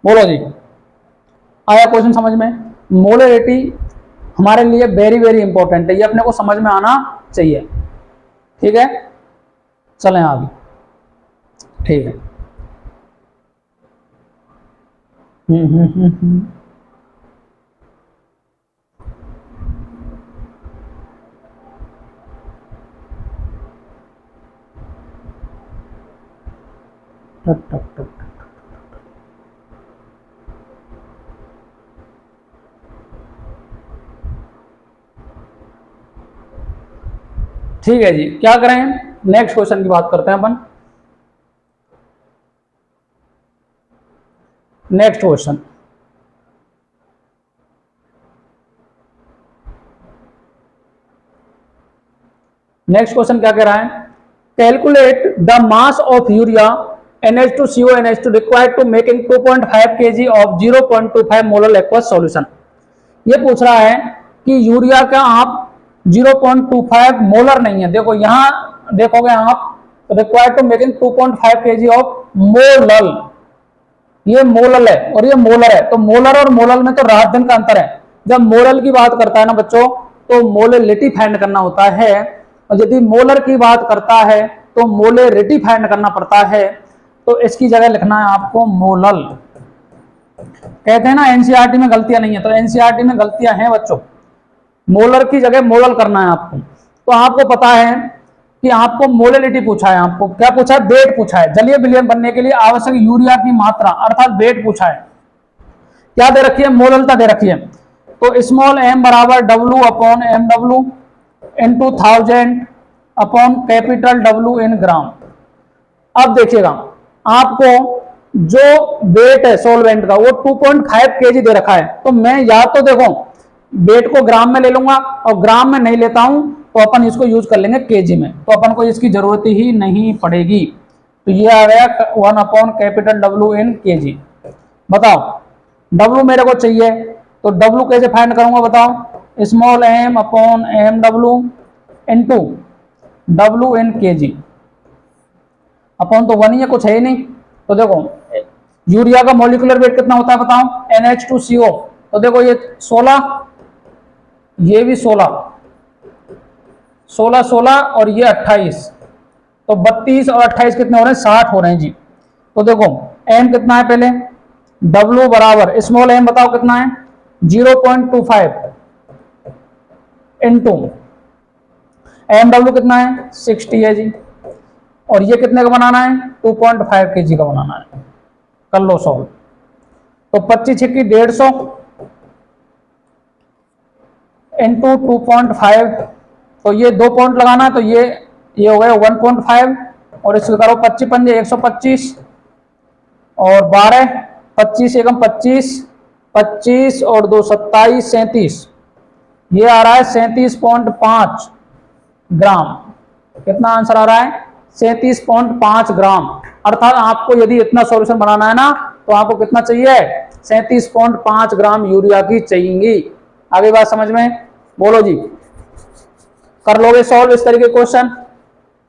S1: बोलो जी, आया क्वेश्चन समझ में? मोलरिटी हमारे लिए वेरी वेरी इंपॉर्टेंट है, ये अपने को समझ में आना चाहिए, ठीक है। चलें आगे, ठीक है। टक टक टक, ठीक है जी, क्या करें, नेक्स्ट क्वेश्चन की बात करते हैं अपन। नेक्स्ट क्वेश्चन, नेक्स्ट क्वेश्चन क्या कह रहा है, calculate the mass of urea NH2CO NH2 required to making 2.5 kg of 0.25 molar aqueous solution. ये पूछ रहा है कि यूरिया का आप 0.25 मोलर नहीं है, देखो यहां देखोगे आप, required to making 2.5 kg of molal, ये मोलल है और ये मोलर है, तो मोलर और मोलल में तो रात दिन का अंतर है। जब मोलल की बात करता है ना बच्चों तो मोलरिटी फाइंड करना होता है, और यदि मोलर की बात करता है तो मोलरिटी फाइंड करना पड़ता है, तो इसकी जगह लिखना है आपको मोलल। कहते हैं ना एनसीईआरटी में गलतियां नहीं है, तो एनसीईआरटी में गलतियां हैं बच्चों, मोलर की जगह मोलल करना है आपको। तो आपको पता है कि आपको मोलरिटी पूछा है, आपको क्या पूछा है, वेट पूछा है, जलीय विलयन बनने के लिए आवश्यक यूरिया की मात्रा अर्थात वेट पूछा है। क्या दे रखी है, मोललता दे रखी है, तो स्मॉल m बराबर W upon M W into 1000 upon capital W in gram. अब देखिएगा आपको जो वेट है सॉल्वेंट का वो 2.5 kg दे रखा है, तो मैं या तो देखो वेट को ग्राम में ले लूंगा, और ग्राम में नहीं लेता हूं तो अपन इसको यूज कर लेंगे केजी में, तो अपन को इसकी जरूरत ही नहीं पड़ेगी। तो ये आ गया 1 upon capital W in kg। बताओ W मेरे को चाहिए, तो W कैसे फाइंड करूंगा बताओ, small m upon M W into W in kg, upon तो 1 ही है, कुछ है ही नहीं। तो देखो यूरिया का मॉलिक्यूलर वेट कितना होता है बताओ, NH2CO, तो देखो ये 16, ये भी 16 16 16 और ये 28, तो 32 और 28 कितने हो रहे हैं, 60 हो रहे हैं जी। तो देखो m कितना है पहले, W बराबर स्मॉल m बताओ कितना है 0.25 इंटू एम डब्ल्यू कितना है 60 है जी, और ये कितने का बनाना है 2.5 kg का बनाना है, कर लो सॉल्व। तो 25 छिक्की 150 इंटू 2.5, तो ये 2 पॉइंट लगाना है, तो ये हो गया 1.5, और इसको करो 25 पंजे 125 और 12, 25 एकम 25, 25 और 2 27, 37, ये आ रहा है 37.5 ग्राम। कितना आंसर आ रहा है 37.5 ग्राम। अर्थात आपको यदि इतना सॉल्यूशन बनाना है ना तो आपको कितना चाहिए 37.5 ग्राम यूरिया की चाहिए। आगे बात समझ में, बोलो जी, कर लोगे सॉल्व इस तरीके क्वेश्चन?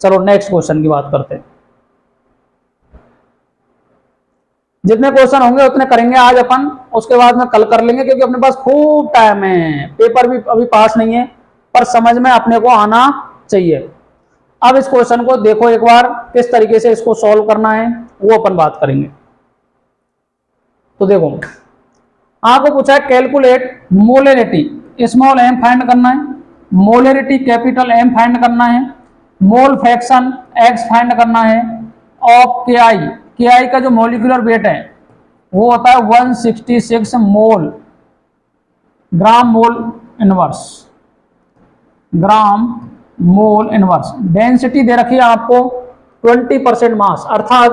S1: चलो नेक्स्ट क्वेश्चन की बात करते हैं। जितने क्वेश्चन होंगे उतने करेंगे आज अपन, उसके बाद में कल कर लेंगे, क्योंकि अपने पास खूब टाइम है, पेपर भी अभी पास नहीं है, पर समझ में अपने को आना चाहिए। अब इस क्वेश्चन को देखो एक बार, किस तरीके से इसको सॉल्व करना है वो अपन बात करेंगे। तो देखो, आपको पूछा है calculate molarity, small M find करना है, मोलरिटी कैपिटल एम फाइंड करना है, मोल फ्रैक्शन एक्स फाइंड करना है, ऑफ के आई का जो मोलिकुलर वेट है वो होता है 166 मोल, ग्राम मोल इनवर्स, ग्राम मोल इनवर्स। डेंसिटी दे रखी है आपको 20% मास, अर्थात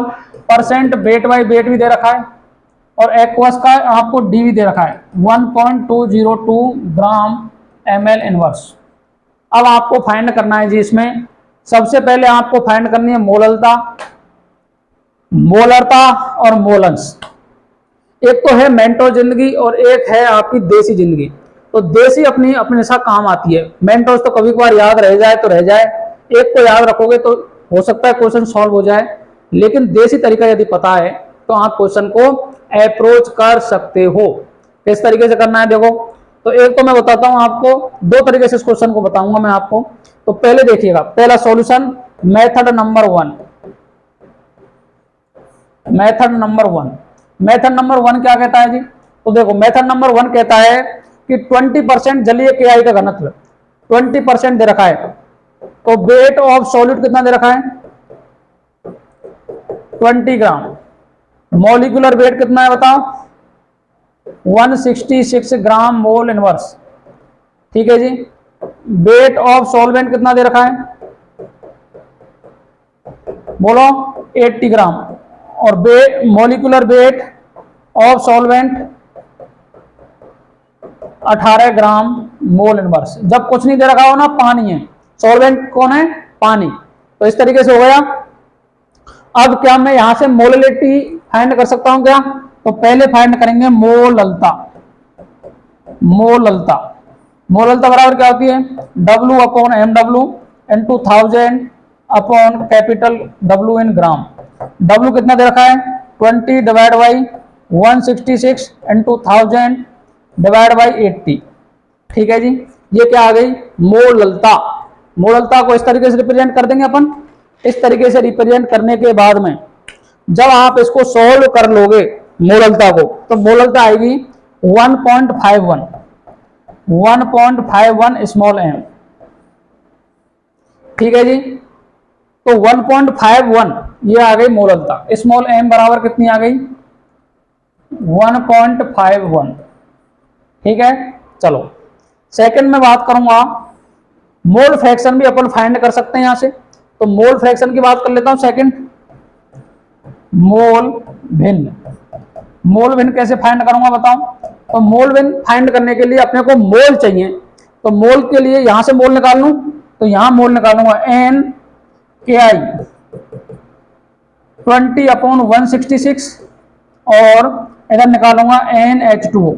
S1: परसेंट वेट बाई वेट भी दे रखा है, और एक्वस का आपको डी भी दे रखा है 1.202 ग्राम ml इनवर्स। अब आपको फाइंड करना है जी, इसमें सबसे पहले आपको फाइंड करनी है मोललता, मोलरता और मोलंस। एक तो है मेंटो जिंदगी और एक है आपकी देसी जिंदगी। तो देसी अपनी अपने साथ काम आती है, मेंटोस तो कभी कभार याद रह जाए तो रह जाए, एक को याद रखोगे तो हो सकता है क्वेश्चन सॉल्व हो जाए, लेकिन देसी तरीका यदि पता है तो आप क्वेश्चन को अप्रोच कर सकते हो। किस तरीके से करना है देखो, तो एक तो मैं बताता हूं आपको, दो तरीके से इस क्वेश्चन को बताऊंगा मैं आपको। तो पहले देखिएगा, पहला solution method number 1, method number 1, method number 1 क्या कहता है जी, तो देखो मेथड नंबर 1 कहता है कि 20% जलीय केआई का घनत्व 20% दे रखा है, तो वेट ऑफ सॉलिड कितना दे रखा है 20 ग्राम, मॉलिक्यूलर वेट कितना है बताओ 166 ग्राम मोल इनवर्स, ठीक है जी। वेट ऑफ सॉल्वेंट कितना दे रखा है बोलो 80 ग्राम, और molecular weight of solvent 18 gram mole inverse. जब कुछ नहीं दे रखा हो ना, पानी है, सॉल्वेंट कौन है पानी, तो इस तरीके से हो गया। अब क्या मैं यहां से मोललिटी फाइंड कर सकता हूं क्या, तो पहले फाइंड करेंगे मोललता, मोललता, मोललता बराबर क्या होती है W upon MW into 1000 upon capital W in gram. W कितना दे रखा है 20 divide by 166 into 1000 divide by 80, ठीक है जी। ये क्या आ गई मोललता। मोललता को इस तरीके से रिप्रेजेंट कर देंगे अपन। इस तरीके से रिप्रेजेंट करने के बाद में जब आप इसको सोल्व कर लोगे मोललता को, तो मोललता आएगी 1.51, 1.51 स्मॉल एम, ठीक है जी। तो 1.51 ये आ गई मोललता, स्मॉल एम बराबर कितनी आ गई 1.51, ठीक है। चलो सेकंड में बात करूंगा, मोल फ्रैक्शन भी अपन फाइंड कर सकते हैं यहां से, तो मोल फ्रैक्शन की बात कर लेता हूं सेकंड। मोल भिन्न, मोल भिन्न कैसे फाइंड करूंगा बताओ, तो मोल भिन्न फाइंड करने के लिए अपने को मोल चाहिए, तो मोल के लिए यहां से मोल निकाल लूं, तो यहां मोल निकालूंगा एन के आई 20 अपॉन 166 और इधर निकालूंगा NH2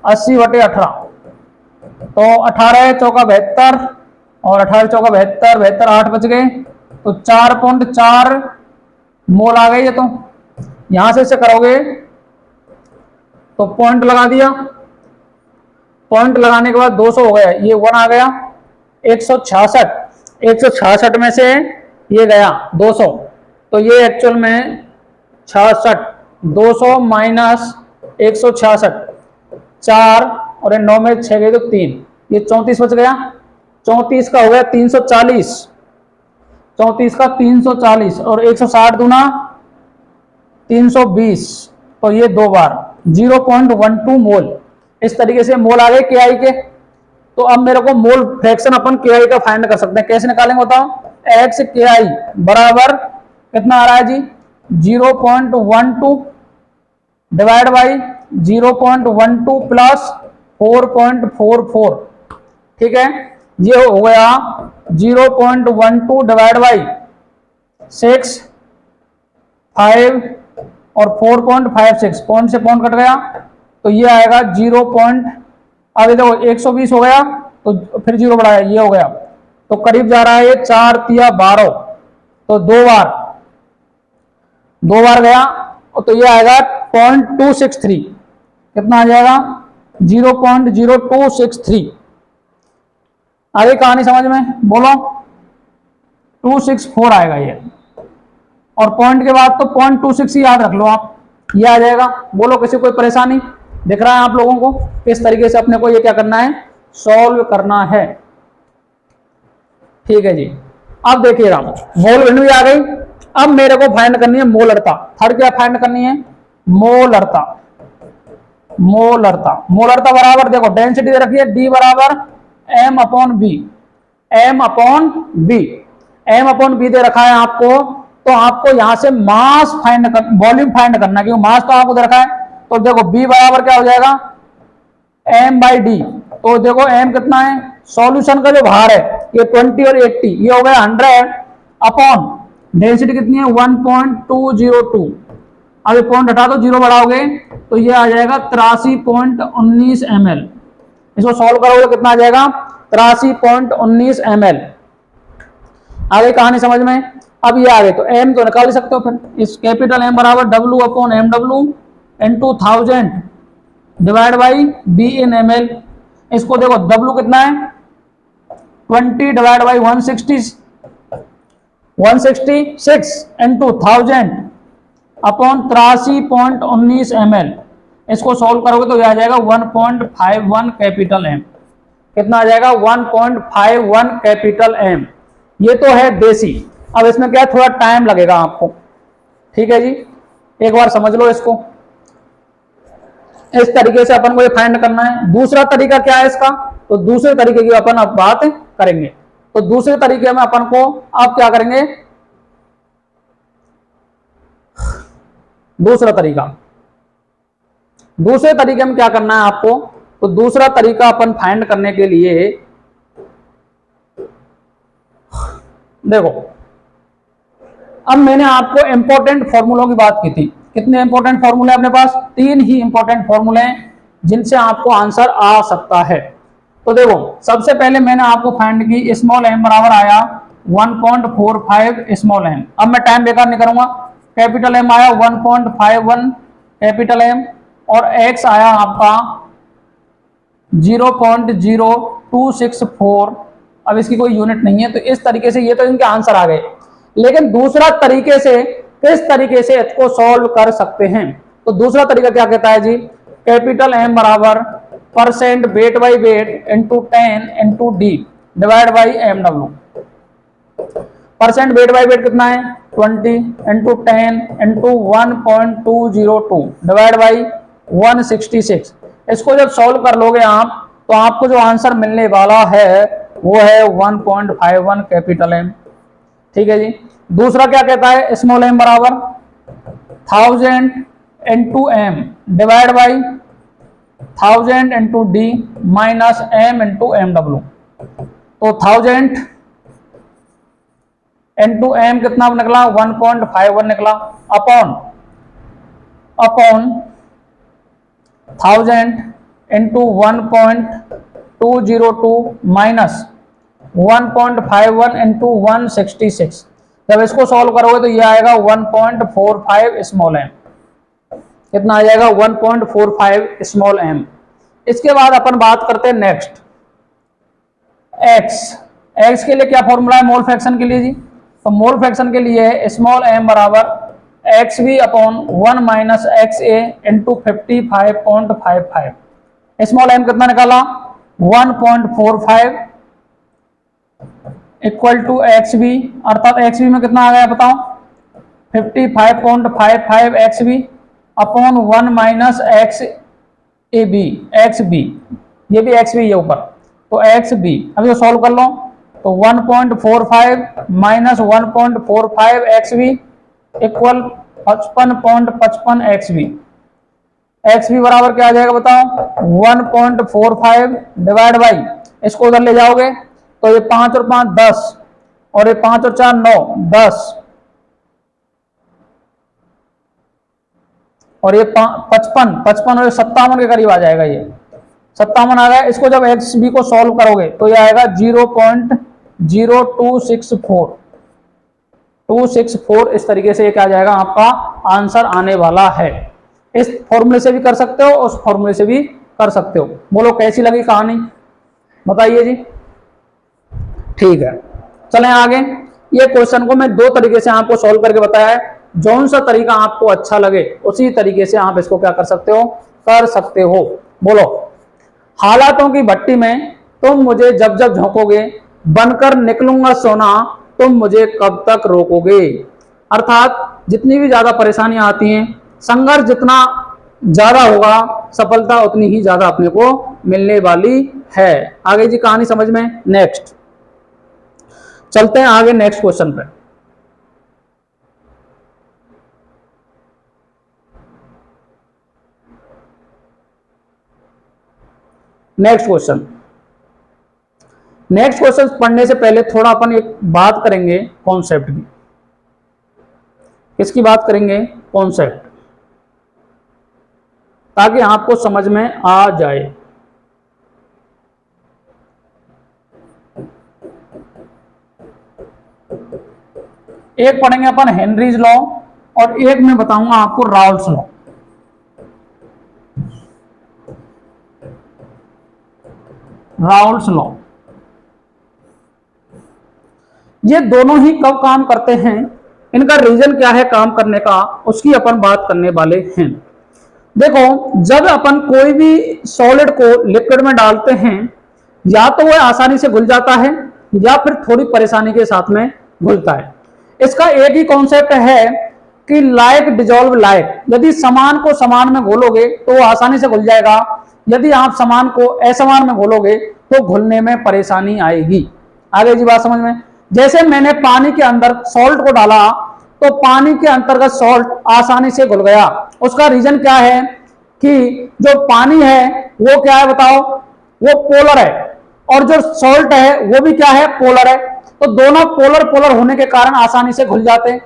S1: 80/18, तो 18 चौका 72 और 18 चौका 72, 72 8 बच गए, तो 4.4 मोल आ गई है। तो यहां से इसे करोगे तो पॉइंट लगा दिया, पॉइंट लगाने के बाद 200 हो गया, ये 1 आ गया, 166, 166 में से ये गया 200, तो ये एक्चुअल में 66, 200 माइनस 166, 4 और 9 में 6 गए तो 3, ये 34 बच गया, 34 का हो गया 340, 34 का 340 और 160 दूना 320, तो ये 2 बार 0.12 मोल। इस तरीके से मोल आ गए केआई के। तो अब मेरे को मोल फ्रैक्शन अपन केआई का फाइंड कर सकते हैं, कैसे निकालेंगे बताओ, एक्स केआई बराबर कितना आ रहा है जी 0.12 डिवाइड बाई 0.12 प्लस 4.44, ठीक है। ये हो गया 0.12 डिवाइड बाई 6, 5 और 4.56, पॉइंट से पॉइंट कट गया, तो ये आएगा 0. अब देखो 120 हो गया, तो फिर 0 बढ़ाया, ये हो गया, तो करीब जा रहा है ये 4 तिया 12, तो 2 बार गया, तो ये आएगा 0.263, कितना आ जाएगा 0.0263। आगे कहानी समझ में बोलो, 264 आएगा ये, और पॉइंट के बाद तो 0.26 याद रख लो आप, ये आ जाएगा। बोलो किसी कोई परेशानी दिख रहा है आप लोगों को? किस तरीके से अपने को ये क्या करना है, सॉल्व करना है। ठीक है जी। अब देखिएगा मोल वैल्यू भी आ गई। अब मेरे को फाइंड करनी है मोलरता। थर्ड क्या फाइंड करनी है, मोलरता। मोलरता, मोलरता बराबर देखो डेंसिटी दे रखी है डी बराबर M upon V, M upon V, M upon V दे रखा है आपको। तो आपको यहां से मास फाइंड कर, वॉल्यूम फाइंड करना है, क्योंकि मास तो आपको दे रखा है। तो देखो बी बराबर क्या हो जाएगा, एम बाई डी। तो देखो एम कितना है, सॉल्यूशन का जो भार है ये 20 और 80, ये हो गया 100 अपॉन डेंसिटी कितनी है 1.202। अब ये पॉइंट हटा दो, जीरो बढ़ाओगे तो ये आ जाएगा 83.19 ml। इसको सॉल्व करोगे कितना आ जाएगा, 83.19 ml। आगे कहानी समझ में? अब ये आगे तो एम तो निकाल सकते हो फिर, इस कैपिटल एम बराबर W upon M W into 1000 divide by B in M L. इसको देखो डब्ल्यू कितना है 20 divide by 166 into 1000 upon 83.19 ml। इसको सॉल्व करोगे तो ये आ जाएगा 1.51 कैपिटल एम। कितना आ जाएगा, 1.51 कैपिटल एम। ये तो है देसी। अब इसमें क्या है, थोड़ा टाइम लगेगा आपको। ठीक है जी, एक बार समझ लो इसको। इस तरीके से अपन को ये फाइंड करना है। दूसरा तरीका क्या है इसका, तो दूसरे तरीके की अपन अब बात करेंगे। तो दूसरे तरीके में अपन को अब क्या करेंगे, दूसरे तरीके में क्या करना है आपको, तो दूसरा तरीका अपन फाइंड करने के लिए देखो, अब मैंने आपको इंपॉर्टेंट फॉर्मूलों की बात की थी। कितने इंपॉर्टेंट फॉर्मूले अपने पास, 3 ही इंपॉर्टेंट फॉर्मूले हैं जिनसे आपको आंसर आ सकता है। तो देखो सबसे पहले मैंने आपको फाइंड की स्मॉल एम बराबर आया 1.45 स्मॉल एम। अब मैं टाइम बेकार नहीं करूंगा, कैपिटल एम आया 1.51 कैपिटल एम, और एक्स आया आपका 0.0264। अब इसकी कोई यूनिट नहीं है, तो इस तरीके से ये तो इनके आंसर आ गए। लेकिन दूसरा तरीके से किस तरीके से इसको सॉल्व कर सकते हैं, तो दूसरा तरीका क्या कहता है जी, कैपिटल एम बराबर percent weight by weight into 10 into D divide by M W. Percent weight by weight कितना है 20 इंटू 10 इंटू 1.202 डिवाइड बाई 166। इसको जब सॉल्व कर लोगे आप, तो आपको जो आंसर मिलने वाला है वो है 1.51 कैपिटल एम। ठीक है जी। दूसरा क्या कहता है, स्मॉल एम बराबर 1000 into M divide by 1000 into D minus M into M W. तो 1000 इंटू एम कितना निकला 1.51 निकला, अपॉन 1000 इंटू 1.202 माइनस 1.51 इंटू 166। जब इसको सॉल्व करोगे तो ये आएगा 1.45 स्मॉल एम। कितना आ जाएगा 1.45 स्मॉल एम। इसके बाद अपन बात करते हैं नेक्स्ट एक्स। एक्स के लिए क्या फॉर्मूला है मोल फ्रैक्शन के लिए जी, तो मोल फ्रैक्शन के लिए है स्मॉल एम बराबर X B upon 1 minus X A into 55.55। Small M कितना निकाला 1.45 इक्वल टू एक्स बी, अर्थात एक्स बी में कितना आ गया बताओ 55.55 X B upon 1 minus X A B, X B, ये भी एक्स बी है ऊपर, तो एक्स बी। अब ये सॉल्व कर लो तो 1.45 minus 1.45 X B equal 55.55 X B. X B बराबर क्या आ जाएगा बताओ 1.45 डिवाइड बाई, इसको उधर ले जाओगे तो ये 5 और 5 10, और ये 5 और 4 9 10, और ये 55 और 57 के करीब आ जाएगा, ये 57 आ गया। इसको जब एक्स बी को सॉल्व करोगे तो ये आएगा 0.0264 इस तरीके से क्या जाएगा आपका आंसर आने वाला है। इस फॉर्मूले से भी कर सकते हो, उस फॉर्मूले से भी कर सकते हो। बोलो कैसी लगी कहानी, बताइए जी। ठीक है, चलें आगे। ये क्वेश्चन को मैं दो तरीके से आपको सोल्व करके बताया है, जौन सा तरीका आपको अच्छा लगे उसी तरीके से आप इसको क्या कर सकते हो, कर सकते हो। बोलो, हालातों की भट्टी में तुम मुझे जब जब झोंकोगे, बनकर निकलूंगा सोना, तुम मुझे कब तक रोकोगे। अर्थात जितनी भी ज्यादा परेशानियां आती हैं, संघर्ष जितना ज्यादा होगा, सफलता उतनी ही ज्यादा अपने को मिलने वाली है। आगे जी कहानी समझ में। नेक्स्ट चलते हैं आगे नेक्स्ट क्वेश्चन पे। नेक्स्ट क्वेश्चन पढ़ने से पहले थोड़ा अपन एक बात करेंगे कॉन्सेप्ट की। किसकी बात करेंगे? कॉन्सेप्ट, ताकि आपको समझ में आ जाए। एक पढ़ेंगे अपन हेनरीज लॉ और एक मैं बताऊंगा आपको राउल्स लॉ। राउल्स लॉ ये दोनों ही कब काम करते हैं, इनका रीजन क्या है काम करने का, उसकी अपन बात करने वाले हैं। देखो, जब अपन कोई भी सॉलिड को लिक्विड में डालते हैं, या तो वह आसानी से घुल जाता है या फिर थोड़ी परेशानी के साथ में घुलता है। इसका एक ही कॉन्सेप्ट है कि लाइक डिजॉल्व लाइक। यदि समान को समान में घोलोगे तो वो आसानी से घुल जाएगा, यदि आप समान को असमान में घोलोगे तो घुलने में परेशानी आएगी। आगे जी बात समझ में। जैसे मैंने पानी के अंदर सॉल्ट को डाला तो पानी के अंतर्गत सॉल्ट आसानी से घुल गया। उसका रीजन क्या है कि जो पानी है वो क्या है बताओ, वो पोलर है, और जो सॉल्ट है वो भी क्या है, पोलर है। तो दोनों पोलर पोलर होने के कारण आसानी से घुल जाते हैं।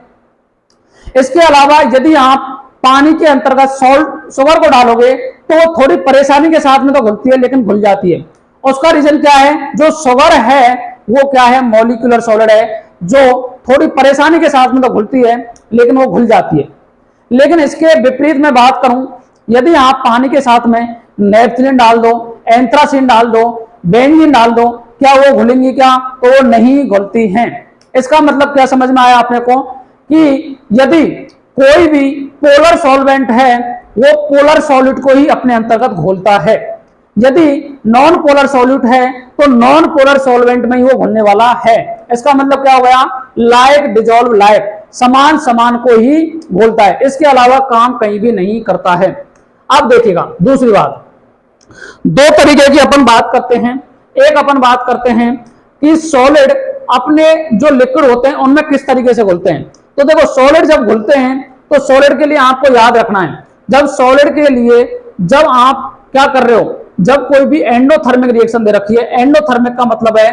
S1: इसके अलावा यदि आप पानी के अंतर्गत सॉल्ट शुगर को डालोगे तो वो थोड़ी परेशानी के साथ में तो घुलती है, लेकिन घुल जाती है। उसका रीजन क्या है, जो शुगर है वो क्या है, मॉलिक्यूलर सॉलिड है, जो थोड़ी परेशानी के साथ में तो घुलती है लेकिन वो घुल जाती है। लेकिन इसके विपरीत में बात करूं, यदि आप पानी के साथ में नेपथलीन डाल दो, एंथ्रासीन डाल दो, बेंजीन डाल दो, क्या वो घुलेंगी? क्या? तो वो नहीं घुलती हैं। इसका मतलब क्या समझ में आया आपने को कि यदि कोई भी पोलर सॉल्वेंट है वो पोलर सॉल्यूट को ही अपने अंतर्गत घोलता है, यदि नॉन पोलर सॉल्यूट है तो नॉन पोलर सॉल्वेंट में ही वो घुलने वाला है। इसका मतलब क्या हो गया, लाइक डिजॉल्व लाइक, समान समान को ही घोलता है, इसके अलावा काम कहीं भी नहीं करता है। अब देखिएगा दूसरी बात, दो तरीके की अपन बात करते हैं। एक अपन बात करते हैं कि सॉलिड अपने जो लिक्विड होते हैं उनमें किस तरीके से घुलते हैं। तो देखो, सॉलिड जब घुलते हैं तो सॉलिड के लिए आपको याद रखना है, जब सॉलिड के लिए जब आप क्या कर रहे हो, जब कोई भी एंडोथर्मिक रिएक्शन दे रखी है, एंडोथर्मिक का मतलब है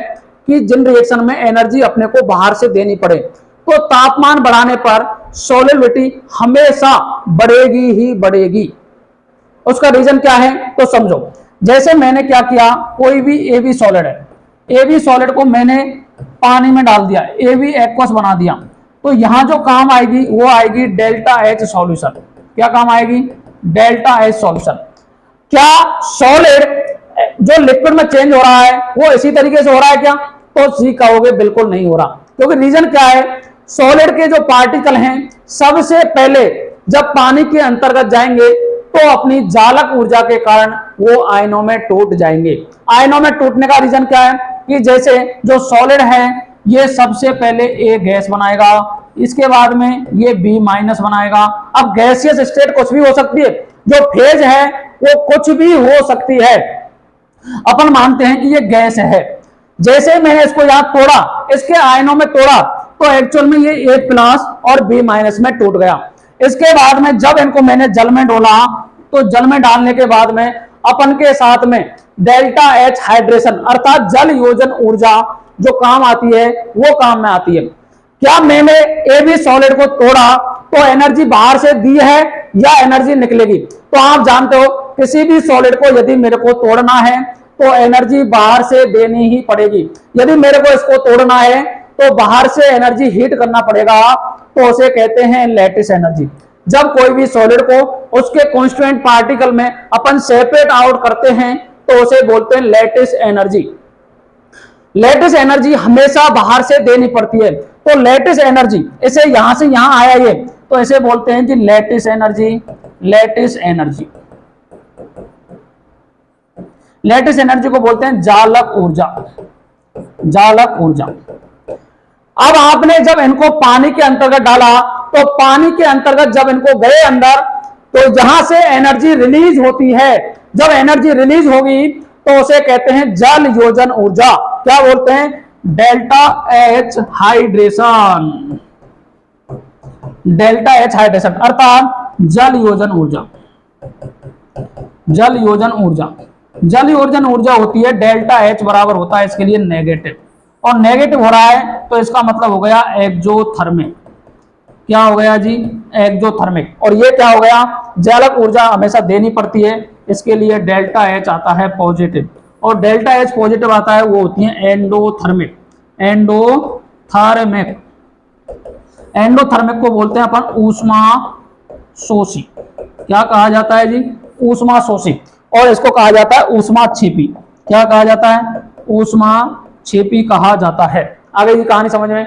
S1: कि जिन रिएक्शन में एनर्जी अपने को बाहर से देनी पड़े, तो तापमान बढ़ाने पर सॉलिडिटी हमेशा बढ़ेगी ही बढ़ेगी। उसका रीजन क्या है तो समझो। जैसे मैंने क्या किया, कोई भी ए बी सॉलिड है, ए बी सॉलिड को मैंने पानी में डाल दिया, ए बी एक्वस बना दिया, तो यहां जो काम आएगी वो आएगी डेल्टा एच सॉल्यूशन। क्या काम आएगी? Delta H solution. क्या सॉलिड जो लिक्विड में चेंज हो रहा है वो इसी तरीके से हो रहा है क्या? तो सी कहोगे बिल्कुल नहीं हो रहा, क्योंकि रीजन क्या है, सॉलिड के जो पार्टिकल हैं सबसे पहले जब पानी के अंतर्गत जाएंगे तो अपनी जालक ऊर्जा के कारण वो आयनों में टूट जाएंगे। आयनों में टूटने का रीजन क्या है कि जैसे जो सॉलिड है ये सबसे पहले ए गैस बनाएगा, इसके बाद में ये बी माइनस बनाएगा। अब गैसियस स्टेट कुछ भी हो सकती है, जो फेज है वो कुछ भी हो सकती है। अपन मानते हैं कि ये गैस है, जैसे मैंने इसको यहां तोड़ा, इसके आयनों में तोड़ा, तो एक्चुअल में ये ए प्लस और बी माइनस में टूट गया। इसके बाद में जब इनको मैंने जल में डोला, तो जल में डालने के बाद में अपन के साथ में डेल्टा एच हाइड्रेशन अर्थात जल योजन ऊर्जा जो काम आती है वो काम में आती है। क्या मैंने ए बी सॉलिड को तोड़ा तो एनर्जी बाहर से दी है या एनर्जी निकलेगी? तो आप जानते हो किसी भी सॉलिड को यदि मेरे को तोड़ना है तो एनर्जी बाहर से देनी ही पड़ेगी। यदि मेरे को इसको तोड़ना है तो बाहर से एनर्जी हीट करना पड़ेगा, तो उसे कहते हैं लैटिस एनर्जी। जब कोई भी सॉलिड को उसके कॉन्स्टिट्यूएंट पार्टिकल में अपन सेपरेट आउट करते हैं तो उसे बोलते हैं लैटिस एनर्जी। लैटिस एनर्जी हमेशा बाहर से देनी पड़ती है। तो लेटिस एनर्जी, इसे यहां से यहां आया ये, तो इसे बोलते हैं जी lattice energy. Lattice energy, lattice energy को बोलते हैं जालक ऊर्जा। जालक ऊर्जा। अब आपने जब इनको पानी के अंतर्गत डाला, तो पानी के अंतर्गत जब इनको गए अंदर, तो जहां से एनर्जी रिलीज होती है, जब एनर्जी रिलीज होगी तो उसे कहते हैं जल योजन ऊर्जा। क्या बोलते हैं? Delta H hydration. Delta H hydration अर्थात जल योजन ऊर्जा। जल योजन ऊर्जा, जल योजन ऊर्जा होती है डेल्टा एच बराबर होता है इसके लिए नेगेटिव, और नेगेटिव हो रहा है तो इसका मतलब हो गया एक्सोथर्मिक। क्या हो गया जी? एक्सोथर्मिक। और ये क्या हो गया? जालक ऊर्जा हमेशा देनी पड़ती है, इसके लिए डेल्टा एच आता है पॉजिटिव, और डेल्टा एच पॉजिटिव आता है वो होती है एंडोथर्मिक। एंडोथर्मिक, एंडोथर्मिक को बोलते हैं अपन ऊष्मा शोषी। क्या कहा जाता है जी? ऊष्मा शोषी। और इसको कहा जाता है ऊष्मा छिपी। क्या कहा जाता है? ऊष्मा छिपी कहा जाता है। आगे की कहानी समझ में।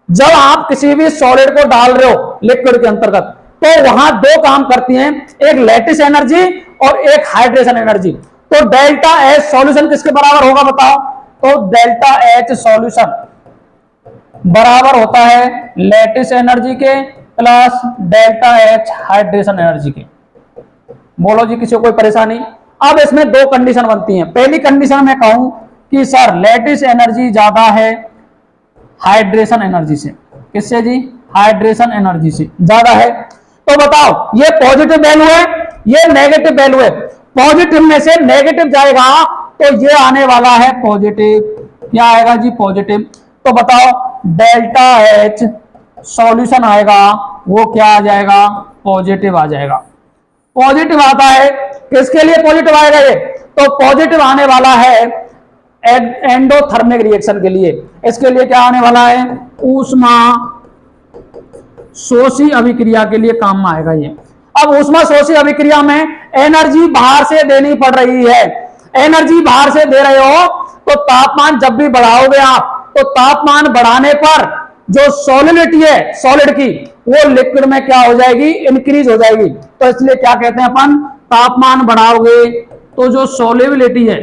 S1: जब आप किसी भी सॉलिड को डाल रहे हो लिक्विड के अंतर्गत, तो वहां दो काम करती हैं, एक लैटिस एनर्जी और एक हाइड्रेशन एनर्जी। तो डेल्टा एच सॉल्यूशन किसके बराबर होगा बताओ? तो डेल्टा एच सॉल्यूशन बराबर होता है लैटिस एनर्जी के plus delta H hydration energy के। बोलो जी, किसी को कोई परेशानी? अब इसमें दो कंडीशन बनती हैं। पहली कंडीशन मैं कहूं कि सर लैटिस एनर्जी ज्यादा है हाइड्रेशन एनर्जी से। किससे जी? हाइड्रेशन एनर्जी से ज्यादा है। तो बताओ, ये पॉजिटिव वैल्यू है, ये नेगेटिव वैल्यू है। पॉजिटिव में से नेगेटिव जाएगा तो ये आने वाला है पॉजिटिव। क्या आएगा जी? पॉजिटिव। तो बताओ डेल्टा एच सॉल्यूशन आएगा वो क्या आ जाएगा? पॉजिटिव आ जाएगा। पॉजिटिव आता है, किसके लिए पॉजिटिव आएगा ये? तो पॉजिटिव आने वाला है एंडोथर्मिक रिएक्शन के लिए। इसके लिए क्या आने वाला है? ऊष्मा शोषी अभिक्रिया के लिए काम में आएगा ये। अब ऊष्मा शोषी अभिक्रिया में एनर्जी बाहर से देनी पड़ रही है। एनर्जी बाहर से दे रहे हो तो तापमान जब भी बढ़ाओगे आप, तो तापमान बढ़ाने पर जो सॉलिडिटी है सॉलिड की, वो लिक्विड में क्या हो जाएगी? इंक्रीज हो जाएगी। तो इसलिए क्या कहते हैं अपन? तापमान बढ़ाओगे तो जो सॉल्युबिलिटी है,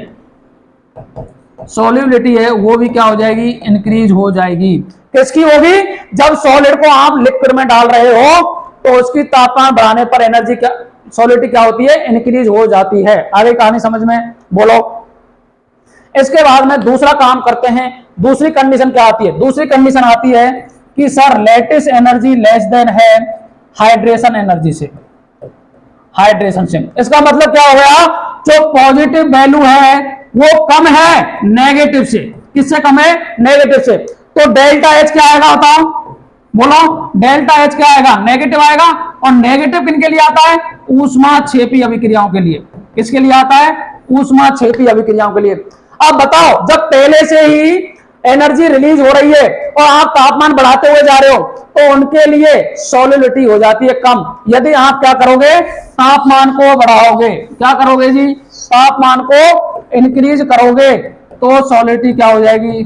S1: सॉल्युबिलिटी है वो भी क्या हो जाएगी? इंक्रीज हो जाएगी। किसकी होगी? जब सॉलिड को आप लिक्विड में डाल रहे हो तो उसकी तापमान बढ़ाने पर एनर्जी क्या, सॉलिडिटी क्या होती है? इंक्रीज हो जाती है। आगे कहानी समझ में? बोलो। इसके बाद में दूसरा काम करते हैं। दूसरी कंडीशन क्या आती है? दूसरी कंडीशन आती है कि sir lattice energy less than है हाइड्रेशन एनर्जी से। हाइड्रेशन से इसका मतलब क्या हो गया? जो पॉजिटिव वैल्यू है वो कम है नेगेटिव से। किससे कम है? नेगेटिव से। तो डेल्टा एच क्या आएगा बताओ? बोलो, डेल्टा एच क्या आएगा? नेगेटिव आएगा। और नेगेटिव किन के लिए आता है? ऊष्मा छेपी अभिक्रियाओं के लिए। किसके लिए आता है? ऊष्मा छेपी अभिक्रियाओं के लिए। अब बताओ, जब पहले से ही एनर्जी रिलीज हो रही है और आप तापमान बढ़ाते हुए जा रहे हो, तो उनके लिए सॉल्युबिलिटी हो जाती है कम। यदि आप क्या करोगे? तापमान को बढ़ाओगे। क्या करोगे जी? तापमान को इंक्रीज करोगे तो सॉल्युबिलिटी क्या हो जाएगी?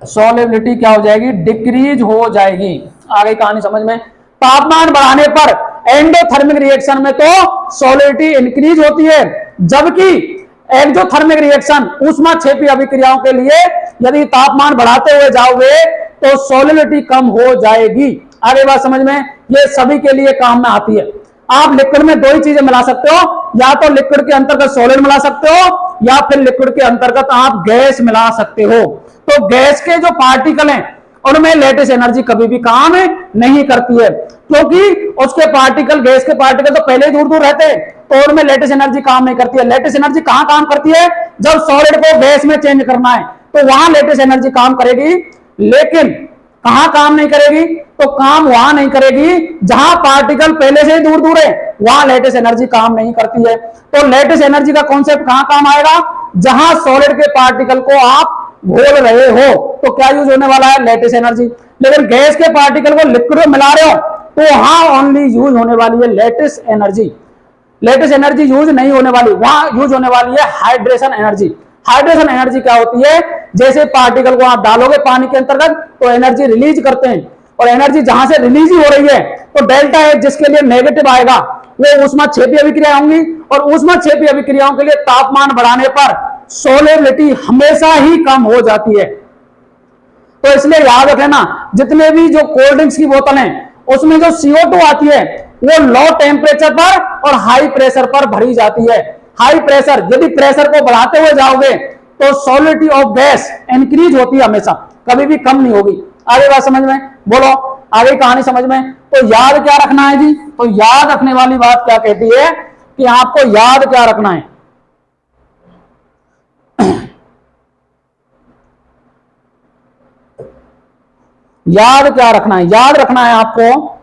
S1: सॉल्युबिलिटी क्या हो जाएगी? डिक्रीज हो जाएगी। आगे कहानी समझ में। तापमान बढ़ाने पर एंडोथर्मिक रिएक्शन में तो सॉल्युबिलिटी इंक्रीज होती है, जबकि एक्सोथर्मिक रिएक्शन ऊष्मा छेपी अभिक्रियाओं के लिए यदि तापमान बढ़ाते हुए जाओगे तो सॉल्युबिलिटी कम हो जाएगी। आगे बात समझ में। ये सभी के लिए काम में आती है। आप लिक्विड में दो ही चीजें मिला सकते हो, या तो लिक्विड के अंतर्गत सॉलिड मिला सकते हो, या फिर लिक्विड के अंतर्गत आप गैस मिला सकते हो। तो गैस के जो पार्टिकल हैं उनमें लेटिस एनर्जी कभी भी काम नहीं करती है, क्योंकि उसके पार्टिकल, गैस के पार्टिकल तो पहले ही दूर दूर रहते हैं, तो उनमें लेटिस एनर्जी काम नहीं करती है। लेटिस एनर्जी कहां काम करती है? जब सॉलिड को गैस में चेंज करना है तो वहां लेटिस एनर्जी काम करेगी। लेकिन कहां काम नहीं करेगी? तो काम वहां नहीं करेगी जहां पार्टिकल पहले से ही दूर दूर है, वहां लेटिस एनर्जी काम नहीं करती है। तो लेटिस एनर्जी का कॉन्सेप्ट कहां काम आएगा? जहां सॉलिड के पार्टिकल को आप घोल रहे हो तो क्या यूज होने वाला है? Lattice energy. लेकिन गैस के पार्टिकल को लिक्विड में मिला रहे हो तो वहां ओनली यूज होने वाली है lettuce energy. Lattice energy use नहीं होने वाली, वहां यूज होने वाली है हाइड्रेशन एनर्जी। हाइड्रेशन एनर्जी क्या होती है? जैसे पार्टिकल को आप डालोगे पानी के अंतर्गत तो एनर्जी रिलीज करते हैं, और एनर्जी जहां से रिलीज ही हो रही है तो डेल्टा एच जिसके लिए नेगेटिव आएगा वो ऊष्माक्षेपी अभिक्रिया होंगी, और ऊष्माक्षेपी अभिक्रियाओं के लिए तापमान बढ़ाने पर सोलेबिलिटी हमेशा ही कम हो जाती है। तो इसलिए याद रख लेना, जितने भी जो कोल्ड ड्रिंक्स की बोतल है उसमें जो CO2 आती है वो लो टेम्परेचर पर और हाई प्रेशर पर भरी जाती है। हाई प्रेशर, यदि प्रेशर को बढ़ाते हुए जाओगे तो सॉलिडिटी ऑफ गैस इंक्रीज होती है, हमेशा कभी भी कम नहीं होगी। आगे बात समझ में, बोलो आगे कहानी समझ में। तो याद क्या रखना है जी, तो याद रखने वाली बात क्या कहती है कि आपको याद क्या रखना है, याद क्या रखना है, याद रखना है आपको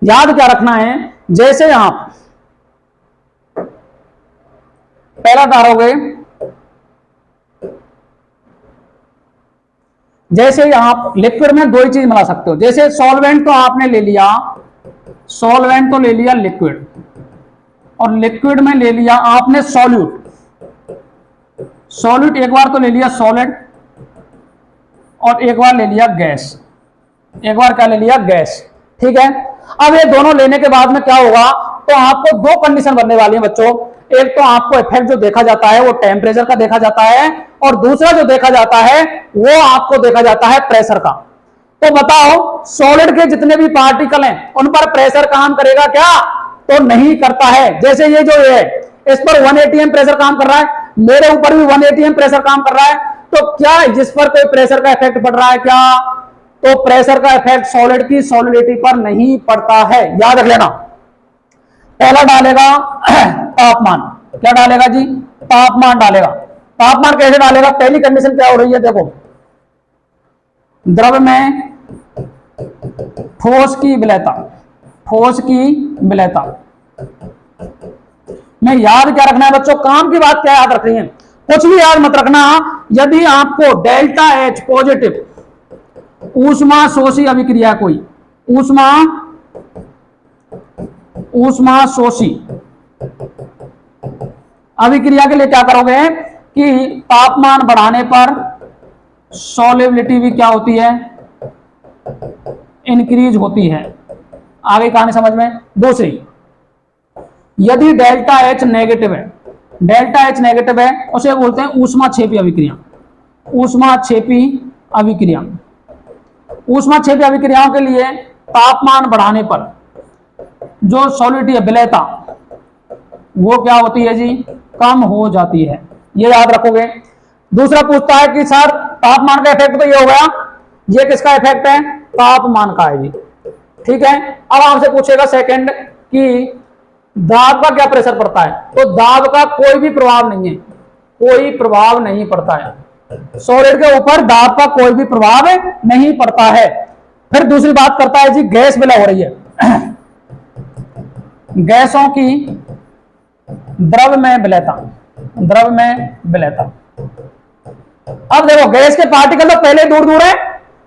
S1: याद क्या रखना है। जैसे आप पहला डालोगे, जैसे आप लिक्विड में दो ही चीज मिला सकते हो, जैसे सॉल्वेंट तो आपने ले लिया, सॉल्वेंट तो ले लिया लिक्विड, और लिक्विड में ले लिया आपने सॉल्यूट, सॉल्यूट एक बार तो ले लिया सॉलिड, और एक बार ले लिया गैस, एक बार क्या ले लिया गैस, ठीक है। अब ये दोनों लेने के बाद में क्या होगा, तो आपको दो कंडीशन बनने वाली है बच्चों। एक तो आपको इफेक्ट जो देखा जाता है वो टेम्परेचर का देखा जाता है, और दूसरा जो देखा जाता है वो आपको देखा जाता है प्रेशर का। तो बताओ सॉलिड के जितने भी पार्टिकल हैं उन पर प्रेशर काम करेगा क्या, तो नहीं करता है। जैसे ये जो है इस पर 1 atm प्रेशर काम कर रहा है, मेरे ऊपर भी 1 atm प्रेशर काम कर रहा है, तो क्या जिस पर कोई प्रेशर का इफेक्ट पड़ रहा है क्या, तो प्रेशर का इफेक्ट सॉलिड की सॉलिडिटी पर नहीं पड़ता है। याद रख लेना। पहला डालेगा तापमान, क्या डालेगा जी, तापमान डालेगा। तापमान कैसे डालेगा, पहली कंडीशन क्या हो रही है, देखो द्रव में ठोस की विलयता, ठोस की विलयता में याद क्या रखना है बच्चों, काम की बात क्या याद रख रही है, कुछ भी याद मत रखना। यदि आपको डेल्टा एच पॉजिटिव ऊष्मा शोषी अभिक्रिया, कोई ऊष्मा शोषी अभिक्रिया के लिए क्या करोगे कि तापमान बढ़ाने पर सॉल्युबिलिटी भी क्या होती है, इंक्रीज होती है। आगे कहानी समझ में। दूसरी, यदि डेल्टा एच नेगेटिव है, डेल्टा एच नेगेटिव है उसे बोलते हैं ऊष्माक्षेपी अभिक्रिया, ऊष्माक्षेपी अभिक्रिया। ऊष्माक्षेपी अभिक्रियाओं के लिए तापमान बढ़ाने पर जो सॉलिडिटी है विलयता वो क्या होती है जी, कम हो जाती है, ये याद रखोगे। दूसरा पूछता है कि सर तापमान का इफेक्ट तो ये हो गया, ये किसका इफेक्ट है, तापमान का है जी, ठीक है। अब आपसे पूछेगा सेकंड कि दाब का क्या प्रेशर पड़ता है, तो दाब का कोई भी प्रभाव नहीं है, कोई प्रभाव नहीं पड़ता है, सॉलिड के ऊपर दाब का कोई भी प्रभाव नहीं पड़ता है। फिर दूसरी बात करता है जी, गैस विलय हो रही है गैसों की द्रव में विलयता, द्रव में विलयता। अब देखो गैस के पार्टिकल तो पहले दूर दूर है,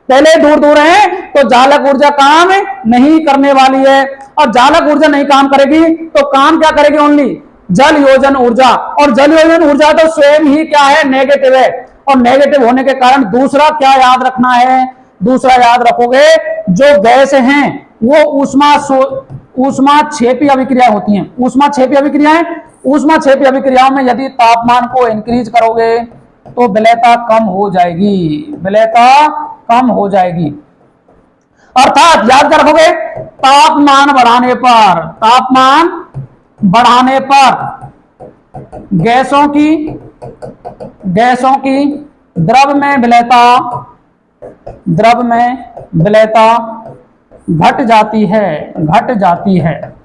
S1: पहले दूर दूर है, तो जालक ऊर्जा काम नहीं करने वाली है, और जालक ऊर्जा नहीं काम करेगी तो काम क्या करेगी, ओनली जल योजन ऊर्जा, और जल योजन ऊर्जा तो स्वयं ही क्या है, नेगेटिव है, और नेगेटिव होने के कारण दूसरा क्या याद रखना है, दूसरा याद रखोगे जो गैस हैं वो ऊष्माक्षेपी अभिक्रिया होती हैं, ऊष्माक्षेपी अभिक्रियाएं। ऊष्माक्षेपी अभिक्रियाओं में यदि तापमान को इंक्रीज करोगे तो विलयता कम हो जाएगी, विलयता कम हो जाएगी। अर्थात याद कर रखोगे, तापमान बढ़ाने पर, तापमान बढ़ाने पर गैसों की द्रव में विलयता, द्रव में विलयता घट जाती है, घट जाती है।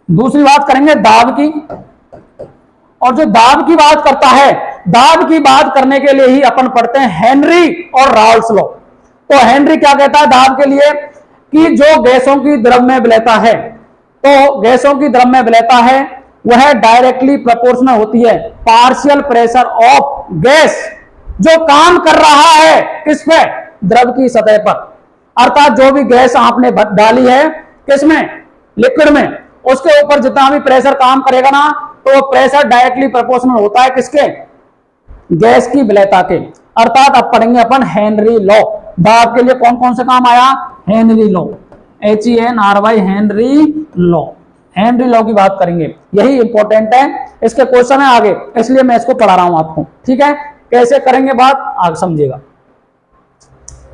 S1: दूसरी बात करेंगे दाब की, और जो दाब की बात करता है, दाब की बात करने के लिए ही अपन पढ़ते हैं हेनरी और राल्स लॉ। तो हेनरी क्या कहता है दाब के लिए कि जो गैसों की द्रव में विलयता है, तो गैसों की द्रव में विलयता है वह डायरेक्टली प्रोपोर्शनल होती है पार्शियल प्रेशर ऑफ गैस जो काम कर रहा है किस पे, द्रव की सतह पर। अर्थात जो भी गैस आपने डाली है किसमें, लिक्विड में, उसके ऊपर जितना भी प्रेशर काम करेगा ना, तो वो प्रेशर डायरेक्टली प्रोपोर्शनल होता है किसके, गैस की विलेयता के। अर्थात अब पढ़ेंगे अपन हेनरी लॉ। दाब के लिए कौन कौन से काम आया, Henry law, HENRY, Henry law. Henry law की बात करेंगे, यही इंपॉर्टेंट है, इसके क्वेश्चन है आगे, इसलिए मैं इसको पढ़ा रहा हूं आपको। ठीक है, कैसे करेंगे बात आगे समझिएगा।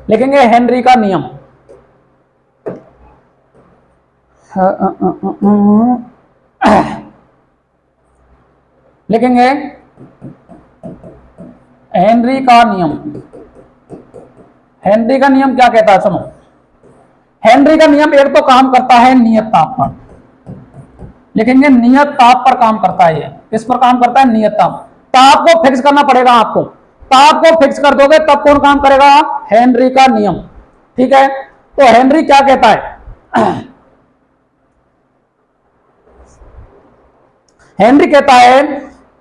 S1: लिखेंगे हेनरी का नियम, लिखेंगे हेनरी का नियम। हेनरी का नियम क्या कहता है, सुनो। हेनरी का नियम एक तो काम करता है नियत ताप पर, लिखेंगे नियत ताप पर काम करता है। ये किस पर काम करता है, नियत ताप। ताप को फिक्स करना पड़ेगा आपको, ताप को फिक्स कर दोगे तब कौन काम करेगा, हेनरी का नियम। ठीक है, तो हेनरी क्या कहता है, हेनरी कहता है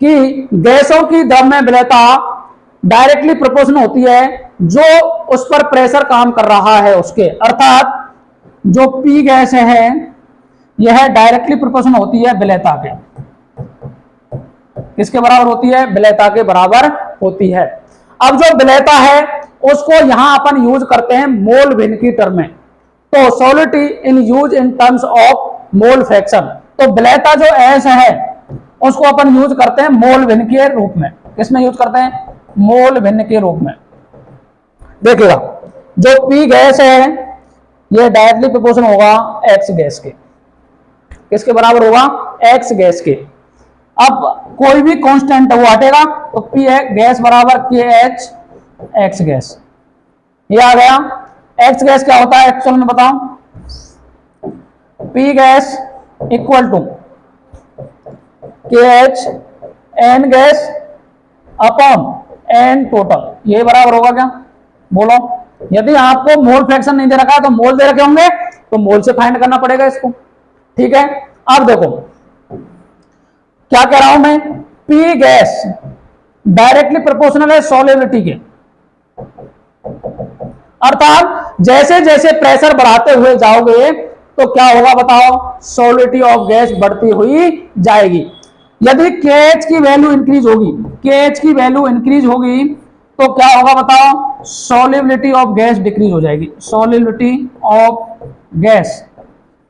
S1: कि गैसों की द्रव में विलेयता डायरेक्टली प्रोपोर्शनल होती है जो उस पर प्रेशर काम कर रहा है उसके। अर्थात जो पी गैस है यह डायरेक्टली प्रोपोर्शनल होती है विलेयता के, किसके बराबर होती है, विलेयता के बराबर होती है। अब जो विलेयता है उसको यहां अपन यूज करते हैं मोल भिन्न की टर्म में, तो solidity in use in terms of mole fraction. तो विलेयता जो एस है उसको अपन यूज करते हैं मोल भिन्न के रूप में, किसमें यूज करते हैं, मोल भिन्न के रूप में। देखिएगा जो पी गैस है यह डायरेक्टली प्रोपोर्शनल होगा एक्स गैस के, किसके बराबर होगा, एक्स गैस के। अब कोई भी कांस्टेंट वो हटेगा तो पी है गैस बराबर के एच एक्स गैस, ये आ गया। एक्स गैस क्या होता है एक्चुअल में बताओ, P gas equal to K H N gas upon N total, ये बराबर होगा क्या, बोलो। यदि आपको मोल फ्रैक्शन नहीं दे रखा है तो मोल दे रखे होंगे तो मोल से फाइंड करना पड़ेगा इसको। ठीक है, अब देखो क्या कह रहा हूं मैं, पी गैस डायरेक्टली प्रोपोर्शनल है सॉल्युबिलिटी के। अर्थात जैसे जैसे प्रेशर बढ़ाते हुए जाओगे तो क्या होगा बताओ, सॉल्युबिलिटी ऑफ गैस बढ़ती हुई जाएगी। यदि KH की वैल्यू इंक्रीज होगी, KH की वैल्यू इंक्रीज होगी तो क्या होगा बताओ, सॉल्युबिलिटी ऑफ गैस डिक्रीज हो जाएगी। सॉल्युबिलिटी ऑफ गैस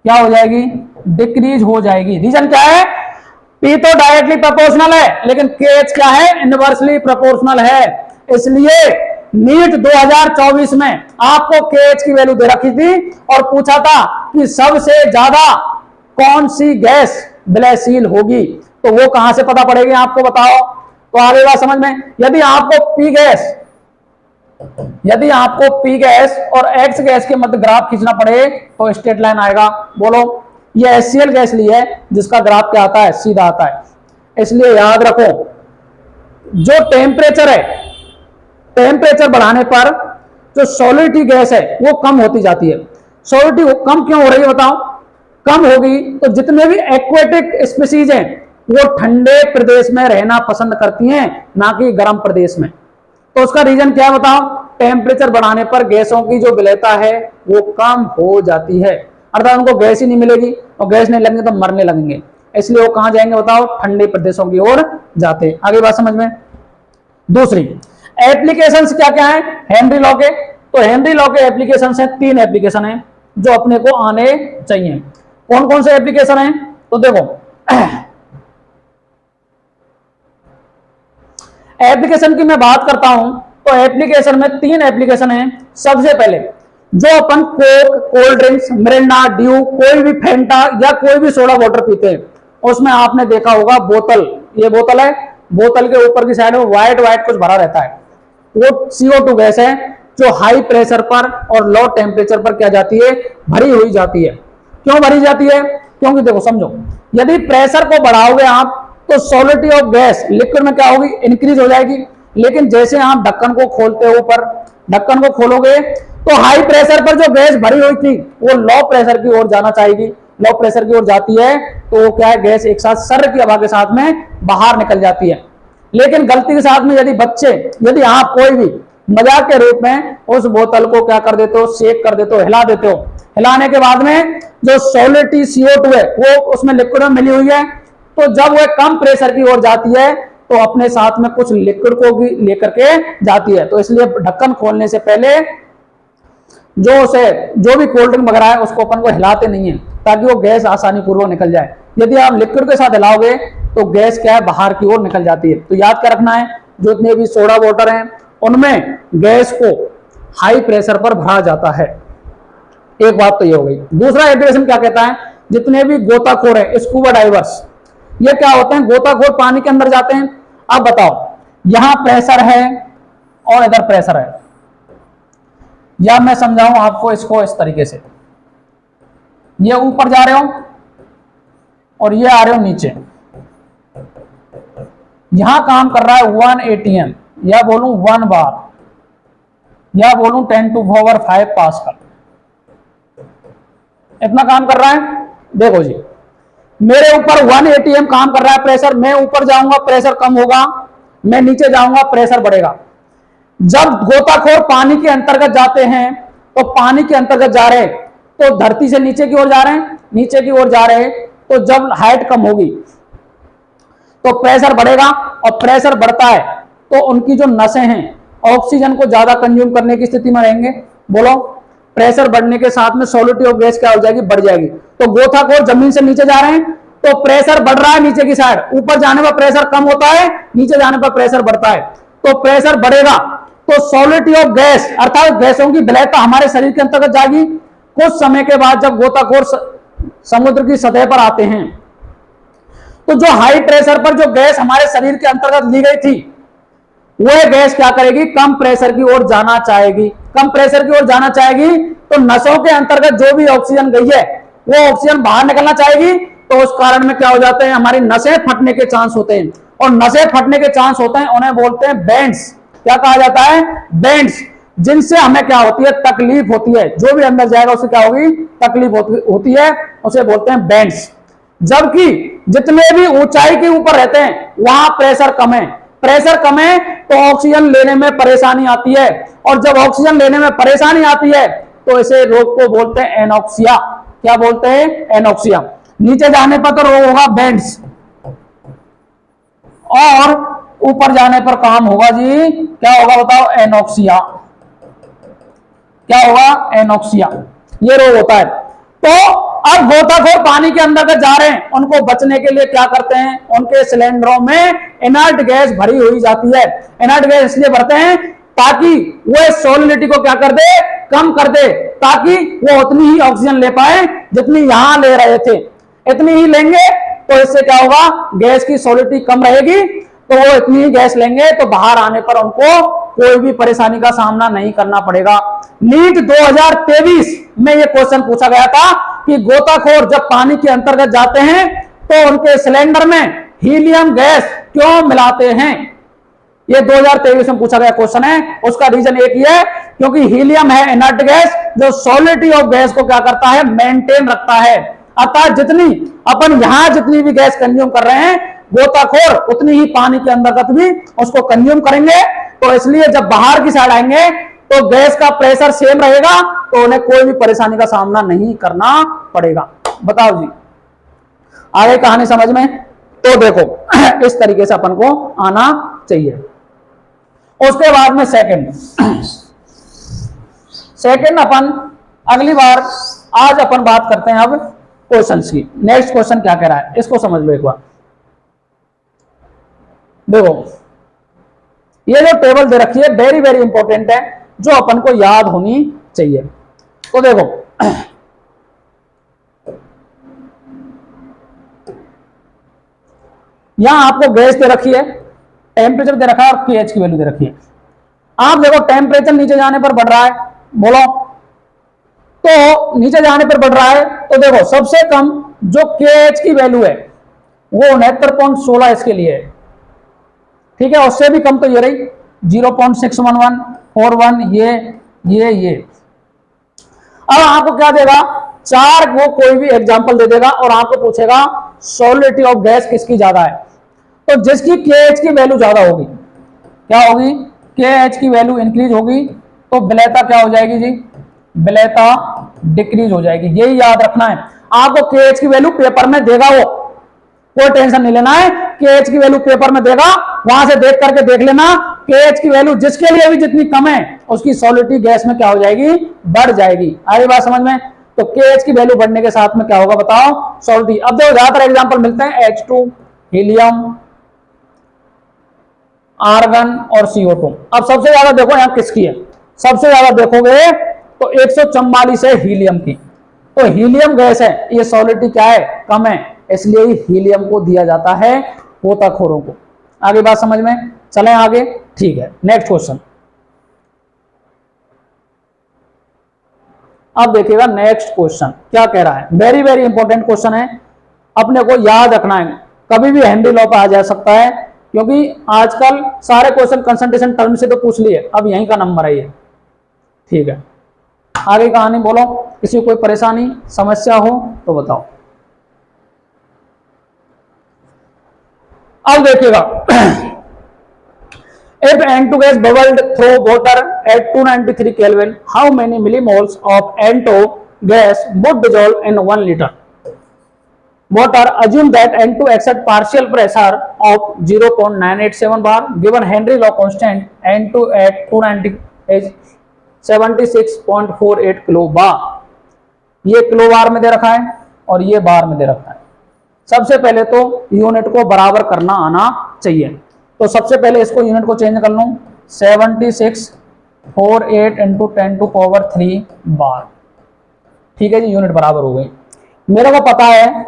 S1: क्या हो जाएगी, डिक्रीज हो जाएगी। रीजन क्या है, P तो डायरेक्टली प्रोपोर्शनल है लेकिन KH क्या है, इनवर्सली प्रोपोर्शनल है। इसलिए नीट 2024 में आपको KH की वैल्यू दे रखी थी और पूछा था कि सबसे ज्यादा कौन सी गैस विलयशील होगी, तो वो कहां से पता पड़ेगी आपको बताओ। तो आगे बात समझ में, यदि आपको पी गैस और एक्स गैस के मध्य ग्राफ खींचना पड़े तो स्ट्रेट लाइन आएगा। बोलो, ये HCl गैस ली है जिसका ग्राफ क्या आता है, सीधा आता है। इसलिए याद रखो जो टेम्परेचर है, टेम्परेचर बढ़ाने पर जो सॉलिडिटी गैस है वो कम होती जाती है। सॉलिडिटी कम क्यों हो रही है बताओ, कम होगी तो जितने भी एक्वेटिक स्पीसीज हैं वो ठंडे प्रदेश में रहना पसंद करती हैं ना कि गर्म प्रदेश में। तो उसका रीजन क्या है बताओ, टेम्परेचर बढ़ाने पर गैसों की जो विलेयता है वो कम हो जाती है। अर्थात उनको गैस ही नहीं मिलेगी और गैस नहीं लगेंगे तो मरने लगेंगे, इसलिए वो कहां जाएंगे बताओ, ठंडे प्रदेशों की ओर जाते हैं। आगे बात समझ में। दूसरी एप्लीकेशन क्या क्या है हेनरी लॉ के, तो हेनरी लॉ के एप्लीकेशन है, 3 एप्लीकेशन है जो अपने को आने चाहिए। कौन कौन से एप्लीकेशन है, तो देखो एप्लीकेशन की मैं बात करता हूं तो एप्लीकेशन में 3 एप्लीकेशन है। सबसे पहले जो अपन Coke, cold drinks, Mirinda, Dew, कोई भी फेंटा या कोई भी सोडा वाटर पीते हैं उसमें आपने देखा होगा बोतल, ये बोतल है, बोतल के ऊपर की साइड में व्हाइट व्हाइट कुछ भरा रहता है, वो CO2 गैस है जो हाई प्रेशर पर और लो टेम्परेचर पर क्या जाती है, भरी हुई जाती है। क्यों भरी जाती है, क्योंकि देखो समझो, यदि प्रेशर को बढ़ाओगे आप तो सॉलिडिटी ऑफ गैस लिक्विड में क्या होगी, इंक्रीज हो जाएगी। लेकिन जैसे आप ढक्कन को खोलते हो, ऊपर ढक्कन को खोलोगे तो हाई प्रेशर पर जो गैस भरी हुई थी वो लो प्रेशर की ओर जाना चाहेगी, लो प्रेशर की ओर जाती है तो क्या है, गैस एक साथ सर की हवा के साथ में बाहर निकल जाती है। लेकिन गलती के साथ में यदि आप कोई भी मजाक के रूप में उस बोतल को क्या कर देते हो, शेक कर देते हो, हिला देते हो, हिलाने के बाद में जो सॉलिडिटी CO2 है वो उसमें लिक्विड में मिली हुई है, तो जब वह कम प्रेशर की ओर जाती है तो अपने साथ में कुछ लिक्विड को भी लेकर के जाती है। तो इसलिए ढक्कन खोलने से पहले जो भी कोल्ड ड्रिंक वगैरह है उसको अपन को हिलाते नहीं है, ताकि वो गैस आसानी पूर्वक निकल जाए। यदि आप लिक्विड के साथ हिलाओगे तो गैस क्या है, बाहर की ओर निकल जाती है। तो याद क्या रखना है, जितने भी सोडा वाटर हैं उनमें गैस को हाई प्रेशर पर भरा जाता है। एक बात तो ये हो गई। दूसरा एप्लीकेशन क्या कहता है, जितने भी गोताखोर हैं, स्कूबा डाइवर्स, ये क्या होते हैं, गोताखोर पानी के अंदर जाते हैं। अब बताओ, यहां प्रेशर है और इधर प्रेशर है, या मैं समझाऊं आपको इसको इस तरीके से, ये ऊपर जा रहे हो और ये आ रहे हो नीचे। यहां काम कर रहा है 1 ATM, या बोलूं 1 बार, या बोलूं 10⁵ पास्कल, इतना काम कर रहा है। देखो जी, मेरे ऊपर 1 ATM काम कर रहा है प्रेशर, मैं ऊपर जाऊंगा प्रेशर कम होगा, मैं नीचे जाऊंगा प्रेशर बढ़ेगा। जब गोताखोर पानी के अंतर्गत जाते हैं तो पानी के अंतर्गत जा रहे हैं तो धरती से नीचे की ओर जा रहे हैं, नीचे की ओर जा रहे हैं, तो जब हाइट कम होगी तो प्रेशर बढ़ेगा, और प्रेशर बढ़ता है तो उनकी जो नसें हैं ऑक्सीजन को ज्यादा कंज्यूम करने की स्थिति में रहेंगे। बोलो, प्रेशर बढ़ने के साथ में सॉलिडिटी ऑफ गैस क्या हो जाएगी, बढ़ जाएगी। तो गोताखोर जमीन से नीचे जा रहे हैं तो प्रेशर बढ़ रहा है नीचे की साइड, ऊपर जाने पर प्रेशर कम होता है, नीचे जाने पर प्रेशर बढ़ता है। तो प्रेशर बढ़ेगा तो सॉलिडिटी ऑफ गैस अर्थात गैसों की विलयता हमारे शरीर के अंतर्गत जाएगी। कुछ समय के बाद जब गोताखोर समुद्र की सतह पर आते हैं तो जो हाई प्रेशर पर जो गैस हमारे शरीर के अंतर्गत ली गई थी, वह गैस क्या करेगी, कम प्रेशर की ओर जाना चाहेगी। कम प्रेशर की ओर जाना चाहेगी तो नसों के अंतर्गत जो भी ऑक्सीजन गई है वो ऑक्सीजन बाहर निकलना चाहेगी, तो उस कारण में क्या हो जाते हैं, हमारी नसें फटने के चांस होते हैं। और नसें फटने के चांस होते हैं, उन्हें बोलते हैं बेंड्स। क्या कहा जाता है, बेंड्स, जिनसे हमें क्या होती है, तकलीफ होती है। जो भी अंदर जाएगा उसे क्या होगी, तकलीफ होती है, उसे बोलते हैं बेंड्स। जबकि जितने भी ऊंचाई के ऊपर रहते हैं वहां प्रेशर कम है, प्रेशर कम है तो ऑक्सीजन लेने में परेशानी आती है, और जब ऑक्सीजन लेने में परेशानी आती है तो इसे रोग को बोलते हैं एनॉक्सिया। क्या बोलते हैं, एनॉक्सिया। नीचे जाने पर तो रोग होगा बेंड्स, और ऊपर जाने पर काम होगा जी, क्या होगा बताओ, एनॉक्सिया। क्या होगा, एनॉक्सिया, ये रोग होता है। तो अब गोताखोर पानी के अंदर जा रहे हैं, उनको बचने के लिए क्या करते हैं, उनके सिलेंडरों में इनर्ट गैस भरी हुई जाती है। इनर्ट गैस इसलिए भरते हैं ताकि वो सॉलिडिटी को क्या कर दे, कम कर दे, ताकि वो उतनी ही ऑक्सीजन ले पाए जितनी यहां ले रहे थे। इतनी ही लेंगे तो इससे क्या होगा, गैस की सॉलिडिटी कम रहेगी, तो वो इतनी ही गैस लेंगे तो बाहर आने पर उनको कोई भी परेशानी का सामना नहीं करना पड़ेगा। नीट 2023 में यह क्वेश्चन पूछा गया था कि गोताखोर जब पानी के अंतर्गत जाते हैं तो उनके सिलेंडर में हीलियम गैस क्यों मिलाते हैं। ये 2023 में पूछा गया क्वेश्चन है। उसका रीजन एक ही है, क्योंकि हीलियम है इनर्ट गैस जो सॉलिडिटी ऑफ गैस को क्या करता है, मेंटेन रखता है। अर्थात जितनी अपन यहां जितनी भी गैस कंज्यूम कर रहे हैं, गोताखोर उतनी ही पानी के अंतर्गत भी उसको कंज्यूम करेंगे। तो इसलिए जब बाहर की साइड आएंगे तो गैस का प्रेशर सेम रहेगा, तो उन्हें कोई भी परेशानी का सामना नहीं करना पड़ेगा। बताओ जी, आगे कहानी समझ में? तो देखो इस तरीके से अपन को आना चाहिए। उसके बाद में सेकंड अपन अगली बार, आज अपन बात करते हैं अब क्वेश्चंस की। नेक्स्ट क्वेश्चन क्या कह रहा है इसको समझ लो एक बार। देखो ये जो टेबल दे रखी है वेरी वेरी इंपॉर्टेंट है, जो अपन को याद होनी चाहिए। तो देखो यहां आपको गैस दे रखी है, टेम्परेचर दे रखा है और pH की वैल्यू दे रखी है। आप देखो टेम्परेचर नीचे जाने पर बढ़ रहा है, बोलो, तो नीचे जाने पर बढ़ रहा है तो देखो सबसे कम जो KH की वैल्यू है वो 69.16 इसके लिए है, ठीक है। उससे भी कम तो ये रही 0.61141, ये। अब आपको क्या देगा, चार वो कोई भी एग्जांपल दे देगा और आपको पूछेगा सॉलिडिटी ऑफ गैस किसकी ज्यादा है, तो जिसकी KH की वैल्यू ज्यादा होगी क्या होगी, KH की वैल्यू इंक्रीज होगी तो विलेयता क्या हो जाएगी जी, विलेयता डिक्रीज हो जाएगी। यही याद रखना है आपको। KH की वैल्यू पेपर में देगा वो, कोई टेंशन नहीं लेना है। KH की वैल्यू पेपर में देगा, वहां से देख करके देख लेना। KH की वैल्यू जिसके लिए भी जितनी कम है उसकी सॉलिडिटी गैस में क्या हो जाएगी, बढ़ जाएगी। आई बात समझ में? तो KH की वैल्यू बढ़ने के साथ में क्या होगा बताओ, सॉलिडिटी। अब देखो ज्यादातर एग्जांपल मिलते हैं H2, हीलियम, आर्गन और CO2। अब सबसे ज्यादा देखो यहां किसकी है, सबसे ज्यादा देखोगे तो 144 है हीलियम की। तो हीलियम गैस है, ये सॉलिडिटी क्या है, कम है, इसलिए हीलियम को दिया जाता है गोताखोरों को। आगे बात समझ में? चलें आगे, ठीक है। नेक्स्ट क्वेश्चन, अब देखिएगा नेक्स्ट क्वेश्चन क्या कह रहा है। वेरी वेरी इंपॉर्टेंट क्वेश्चन है, अपने को याद रखना है, कभी भी हेनरी लॉ पर आ जा सकता है, क्योंकि आजकल सारे क्वेश्चन कंसंट्रेशन टर्म से तो पूछ लिए, अब यहीं का नंबर है ये, ठीक है। आगे कहानी बोलो, किसी को कोई परेशानी समस्या हो तो बताओ। अब देखिएगा if N2 gas bubbled through water at 293 Kelvin, how many millimoles of N2 gas would dissolve in 1 liter water? Assume that N2 exert partial pressure of 0.987 bar. Given Henry law constant N2 at 290 is 76.48 kilo बार। ये kilo बार में दे रखा है और ये बार में दे रखा है। सबसे पहले तो यूनिट को बराबर करना आना चाहिए, तो सबसे पहले इसको यूनिट को चेंज कर लूं, 7648 इंटू 10⁻³ बार, ठीक है जी, यूनिट बराबर हो गई। मेरे को पता है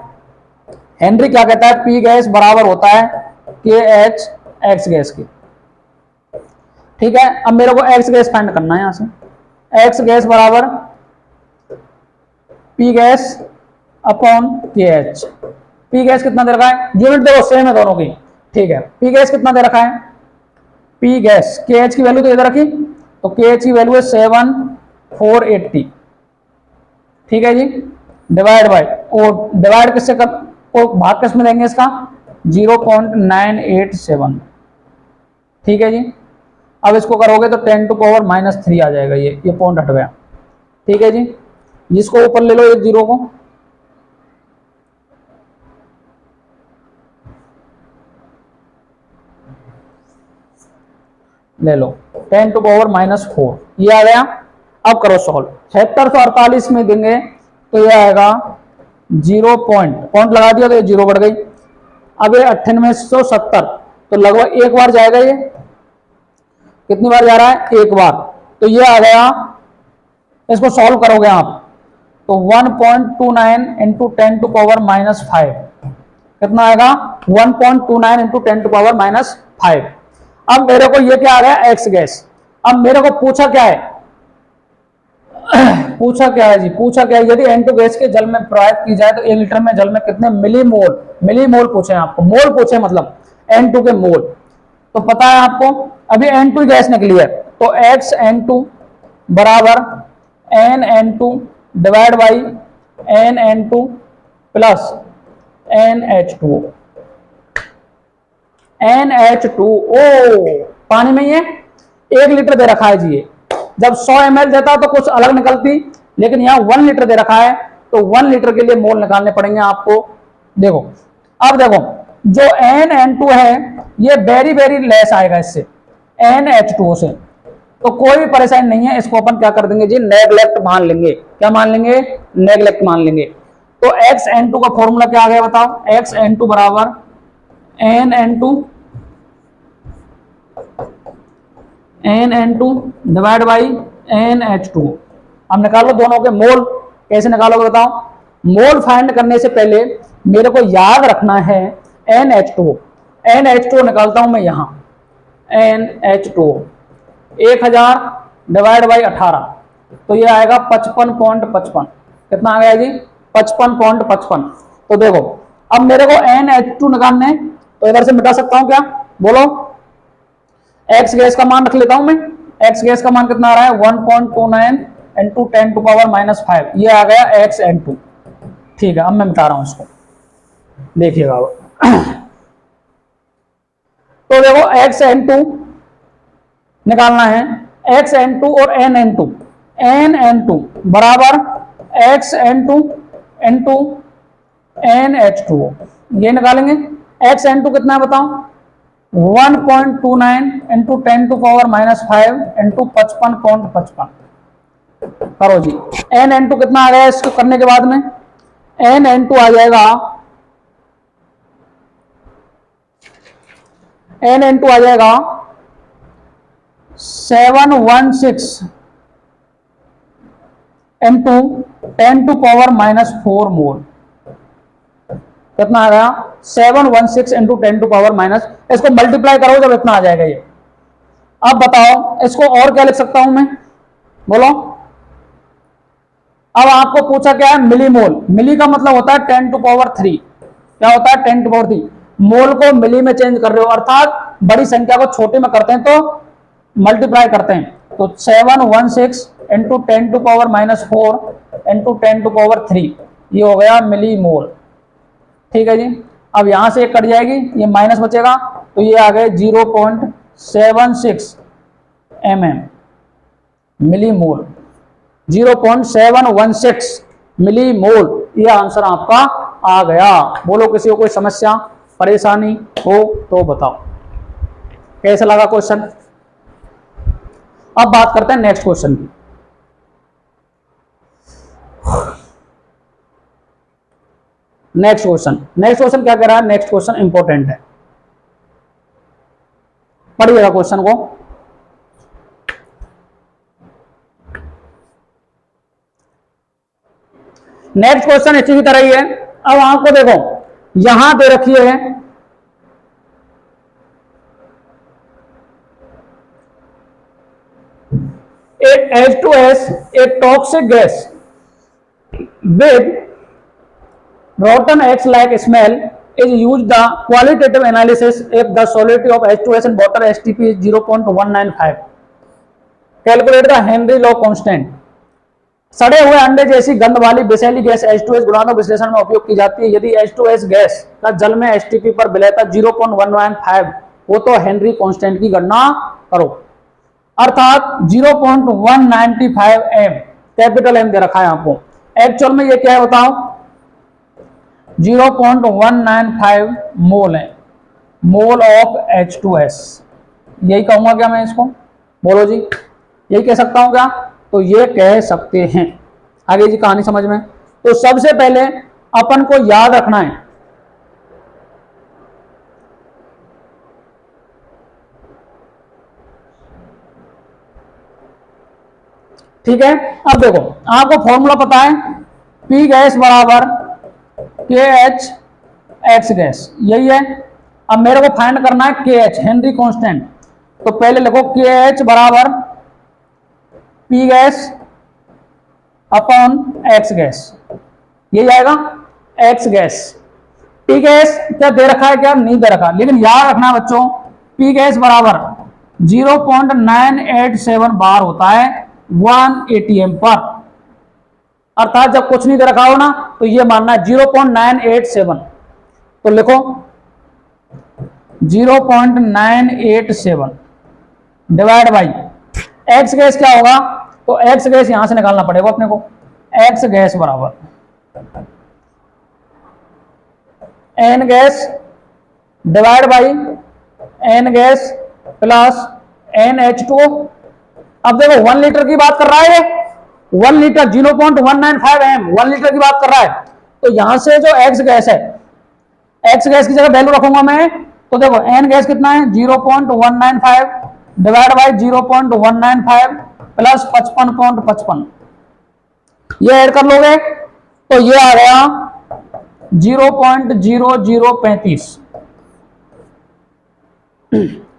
S1: हेनरी क्या कहता है, पी गैस बराबर होता है KH एक्स गैस की, ठीक है। अब मेरे को एक्स गैस फाइंड करना है, यहां से एक्स गैस बराबर P gas upon KH। P gas कितना दे रखा है, यूनिट देखो सेम है दोनों की, ठीक है। पी गैस कितना दे रखा है, पी गैस KH की वैल्यू तो इधर रखी, तो KH की वैल्यू है 7480, ठीक है जी। डिवाइड बाय, और डिवाइड किससे कर, और भाग किस में देंगे इसका, 0.987, ठीक है जी। अब इसको करोगे तो 10⁻³ आ जाएगा, ये पॉइंट हट गया, ठीक है जी। इसको ऊपर ले लो, एक जीरो को, ले लो 10⁻⁴, ये आ गया। अब करो सॉल्व, 7648 में देंगे तो ये आएगा 0 पॉइंट लगा दिया तो ये 0 बढ़ गई। अब ये 9870, तो लगभग एक बार जाएगा, ये कितनी बार जा रहा है, एक बार, तो ये आ गया। इसको सॉल्व करोगे आप तो 1.29 इंटू 10⁻⁵, कितना आएगा, 1.29 इंटू 10⁻⁵। अब मेरे को ये क्या आ गया, एक्स गैस। अब मेरे को पूछा क्या है पूछा क्या है जी, पूछा क्या है, यदि N2 गैस के जल में प्रवाहित की जाए तो 1 लीटर में जल में कितने मिलीमोल पूछे आपको, मोल पूछे, मतलब N2 के मोल। तो पता है आपको, अभी N2 गैस निकली है, तो XN2 बराबर NN2 divide by NN2 plus NH2O। पानी में ये 1 लीटर दे रखा है जी, ये जब 100 ml देता तो कुछ अलग निकलती, लेकिन यहाँ 1 लीटर दे रखा है, तो 1 लीटर के लिए मोल निकालने पड़ेंगे आपको। देखो, अब देखो जो NN2 है ये वेरी वेरी लेस आएगा इससे, NH2O से, तो कोई भी परेशानी नहीं है। इसको अपन क्या कर देंगे जी, नेगलेक्ट मान लेंगे। क्या मान लेंगे, नेगलेक्ट मान लेंगे। तो XN2 का फॉर्मूला क्या आ गया बताओ, XN2 बराबर NN2 डिवाइड बाई NH2। अब निकालो दोनों के मोल, कैसे निकालोगे बताओ। मोल फाइंड करने से पहले मेरे को याद रखना है NH2 निकालता हूं मैं यहां, NH2 1000 डिवाइड बाई 18, तो ये आएगा 55.55। कितना आ गया जी, 55.55। तो देखो अब मेरे को NH2 निकालने, तो इधर से मिटा सकता हूं क्या, बोलो। एक्स गैस का मान रख लेता हूं मैं, एक्स गैस का मान कितना आ रहा है, 1.29 इंटू 10⁻⁻5, ये आ गया x(n2). ठीक है, अब मैं मिटा रहा हूं इसको, देखिएगा। तो देखो x(n2) निकालना है, x(n2) और n(n2) बराबर x(n2) इंटू NH2O, ये निकालेंगे। x(n2) कितना है बताओ, 1.29 इंटू 10⁻⁻5 इंटू 55.55। करो जी, n(n2) कितना आ गया इसको करने के बाद में, n(n2) आ जाएगा, n(n2) आ जाएगा 716 इंटू 10⁻⁻4 मोल। कितना आ गया, 716 इंटू 10⁻⁻, इसको मल्टीप्लाई करो जब इतना आ जाएगा ये। अब बताओ इसको और क्या लिख सकता हूं मैं, बोलो। अब आपको पूछा क्या है, मिलीमोल। मिली का मतलब होता है 10⁻3, क्या होता है 10⁻3। मोल को मिली में चेंज कर रहे हो, अर्थात बड़ी संख्या को छोटे में करते हैं तो मल्टीप्लाई करते हैं। तो 716 इंटू 10⁻⁻4 इंटू 10⁻3, ये हो गया मिलीमोल। ठीक है जी, अब यहां से एक कट जाएगी, ये माइनस बचेगा, तो ये आ गए 0.76 mm मिलीमोल, 0.716 मिलीमोल, ये आंसर आपका आ गया। बोलो किसी को कोई समस्या परेशानी हो तो बताओ, कैसा लगा क्वेश्चन। अब बात करते हैं नेक्स्ट क्वेश्चन की। नेक्स्ट क्वेश्चन क्या कह रहा है, नेक्स्ट क्वेश्चन इंपॉर्टेंट है, पढ़िएगा क्वेश्चन को। नेक्स्ट क्वेश्चन इसी की तरह ही है। अब आपको देखो यहां दे रखी है एक H2S, एक toxic gas with rotten X-like smell is used the qualitative analysis if the solubility of H2S in water STP is 0.195. Calculate the Henry law constant. सड़े हुए अंडे जैसी गंध वाली विषैली गैस H2S गुणात्मक विश्लेषण में उपयोग की जाती है। यदि H2S गैस का जल में STP पर विलेयता 0.195 हो तो हेनरी कांस्टेंट की गणना करो। अर्थात 0.195 m, कैपिटल M दे रखा है आपको। एक्चुअल में ये क्या है बताओ, 0.195 मोल है, मोल ऑफ H2S। यही कहूंगा क्या मैं इसको, बोलो जी, यही कह सकता हूं क्या, तो ये कह सकते हैं। आगे जी कहानी समझ में। तो सबसे पहले अपन को याद रखना है, ठीक है। अब देखो आपको फॉर्मूला पता है, पी गैस बराबर के एच एक्स गैस, यही है। अब मेरे को फाइंड करना है के एच, हेनरी कांस्टेंट। तो पहले लिखो के एच बराबर P gas upon x gas, यही आएगा एक्स गैस। पी गैस क्या दे रखा है, क्या नहीं दे रखा, लेकिन याद रखना बच्चों, पी गैस बराबर 0.987 बार होता है 1 ATM पर। अर्थात जब कुछ नहीं दे रखा हो ना तो ये मानना है 0.987। तो लिखो 0.987 डिवाइड बाई एक्स गैस क्या होगा, तो एक्स गैस यहां से निकालना पड़ेगा अपने को। एक्स गैस बराबर N gas divide by N gas plus NH2। अब देखो 1 लीटर की बात कर रहा है, 1 लीटर 0.195 m 1 लीटर की बात कर रहा है। तो यहां से जो एक्स गैस है, एक्स गैस की जगह वैल्यू रखूंगा मैं, तो देखो एन गैस कितना है 0.195 डिवाइड बाई 0.195 प्लस 55.55, ये ऐड कर लोगे तो ये आ गया 0.0035।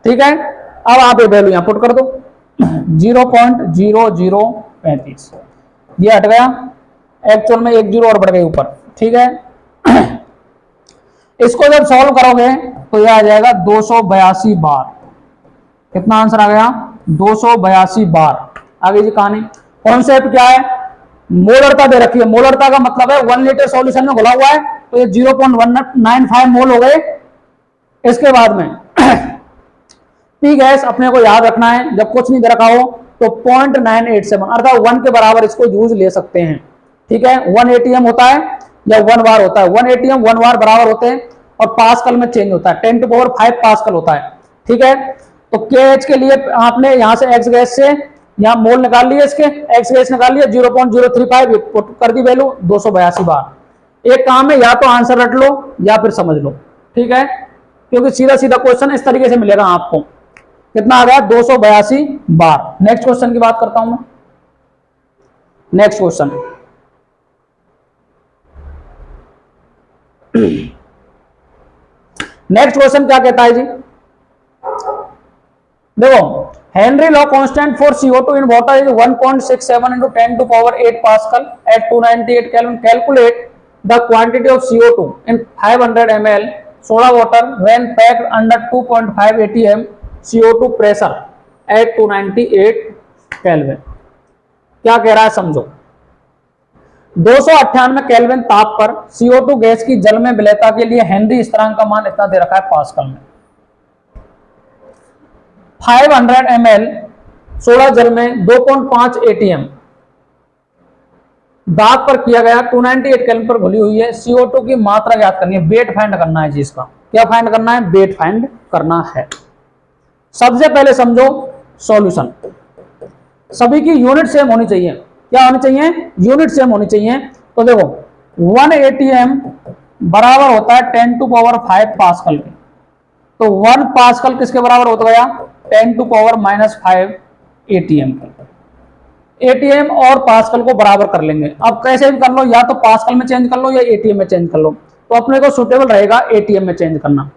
S1: ठीक है, अब आप ये वैल्यू यहां पुट कर दो 0.0035, ये हट गया। एक्चुअल में एक जीरो और बढ़ गई ऊपर। ठीक है, इसको जब सॉल्व करोगे तो ये आ जाएगा 282 बार। कितना आंसर आ गया, 282 बार। आगे जी कहानी, कॉन्सेप्ट क्या है, मोलरता दे रखी है, मोलरता का मतलब है 1 लीटर सॉल्यूशन में घुला हुआ है तो ये 0.195 मोल हो गए। इसके बाद में पी गैस अपने को याद रखना है, जब कुछ नहीं दे रखा हो तो 0.987 अर्थात 1 के बराबर इसको यूज ले सकते हैं। ठीक है, 1 एटीएम होता है या 1 वार होता है, 1 एटीएम 1 वार बराबर होते हैं और पास्कल में चेंज होता है, 10⁵ पास्कल होता है। ठीक है, तो केएच के लिए आपने यहां से एक्स गैस से यहां मोल निकाल लिए, इसके एक्स गैस निकाल लिया 0.035 पुट कर दी वैल्यू 282 बार। एक काम है, या तो आंसर रट लो या फिर समझ लो। ठीक है, क्योंकि सीधा सीधा क्वेश्चन इस तरीके से मिलेगा आपको। कितना आ गया 282 बार। नेक्स्ट क्वेश्चन की बात करता हूं मैं। नेक्स्ट क्वेश्चन नेक्स्ट क्वेश्चन क्या कहता है जी, देखो Henry law constant for CO2 in water is 1.67 into 10⁸ pascal at 298 kelvin. Calculate the quantity of CO2 in 500 ml soda water when packed under 2.5 atm CO2 pressure at 298 kelvin. क्या कह रहा है समझो, 298 केल्विन ताप पर CO2 गैस की जल में विलेयता के लिए हेनरी स्थिरांक का मान इतना दे रखा है पास्कल में। 500 ml सोडा जल में 2.5 atm दाब पर किया गया, 298 केल्विन पर घुली हुई है, CO2 की मात्रा ज्ञात करनी है, वेट फाइंड करना है जी। इसका क्या फाइंड करना है, वेट फाइंड करना है। सबसे पहले समझो सॉल्यूशन, सभी की यूनिट सेम होनी चाहिए। क्या होनी चाहिए, यूनिट सेम होनी चाहिए। तो देखो 1 atm बराबर होता है 10⁵ पास्कल के, तो 1 पास्कल किसके बराबर होता गया 10⁻⁵ atm के। एटीएम और पास्कल को बराबर कर लेंगे। अब कैसे भी कर लो, या तो पास्कल में चेंज कर लो या एटीएम में चेंज कर लो, तो अपने को सुटेबल रहेगा एटीएम में चेंज करना।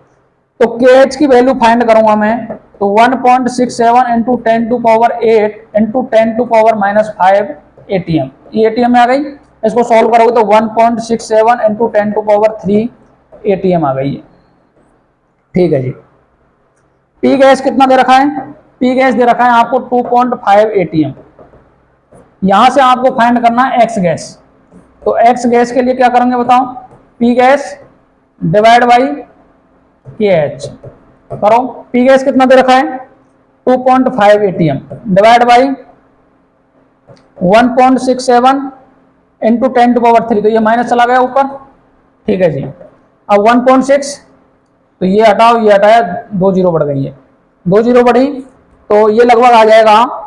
S1: तो केएच की वैल्यू फाइंड करूंगा मैं, तो 1.67 इंटू 10⁸ इंटू 10⁻⁵ एटीएम, ये एटीएम में आ गई। इसको सॉल्व करोगे तो 1.67 इंटू 10⁻³ एटीएम आ गई है। ठीक है जी। पी गैस कितना दे रखा है, पी गैस दे रखा है आपको 2.5 एटीएम। यहां से आपको फाइंड करना है एक्स गैस, तो एक्स गैस के लिए क्या करेंगे बताओ, पी गैस डिवाइड बाई के एच करो। पी गैस कितना दे रखा है 2.5 एटीएम डिवाइड बाई 1.67 इंटू 10⁻³, तो ये माइनस चला गया ऊपर। ठीक है जी। अब 1.6 तो ये हटाओ, ये हटाया, 2 जीरो बढ़ गई है, 2 जीरो बढ़ी तो ये लगभग आ जाएगा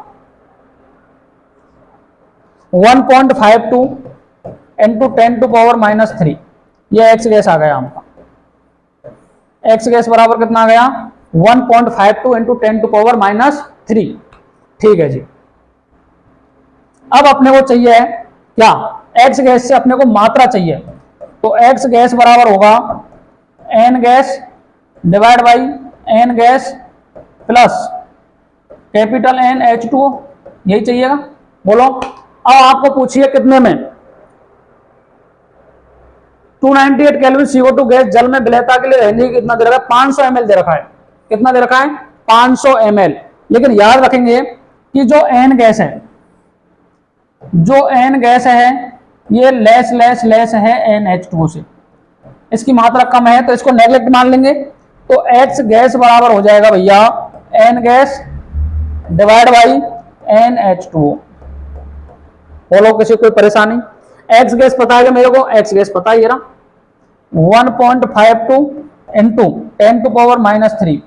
S1: 1.52 इंटू 10⁻³ ये एक्स गैस आ गया आपका। एक्स गैस बराबर कितना आ गया 1.52 इंटू 10⁻³ ठीक है जी। अब अपने को चाहिए क्या, एक्स गैस से अपने को मात्रा चाहिए, तो एक्स गैस बराबर होगा N gas divide by N gas plus capital N H2O, यही चाहिएगा। बोलो अब आपको पूछिए कितने में 298 केल्विन CO2 गैस जल में विलेयता के लिए रहने की कितना दे रखा है 500 ml दे रखा है। कितना दे रखा है 500 ml। लेकिन याद रखेंगे कि जो एन गैस है, जो एन गैस है ये लेस लेस लेस है NH2O से, इसकी मात्रा कम है तो इसको नेगलेक्ट मान लेंगे। तो एक्स गैस बराबर हो जाएगा भैया N gas divide by NH2O। बोलो किसी कोई परेशानी, एक्स गैस पता है मेरे को, एक्स गैस पता है 1.52 इंटू 10⁻³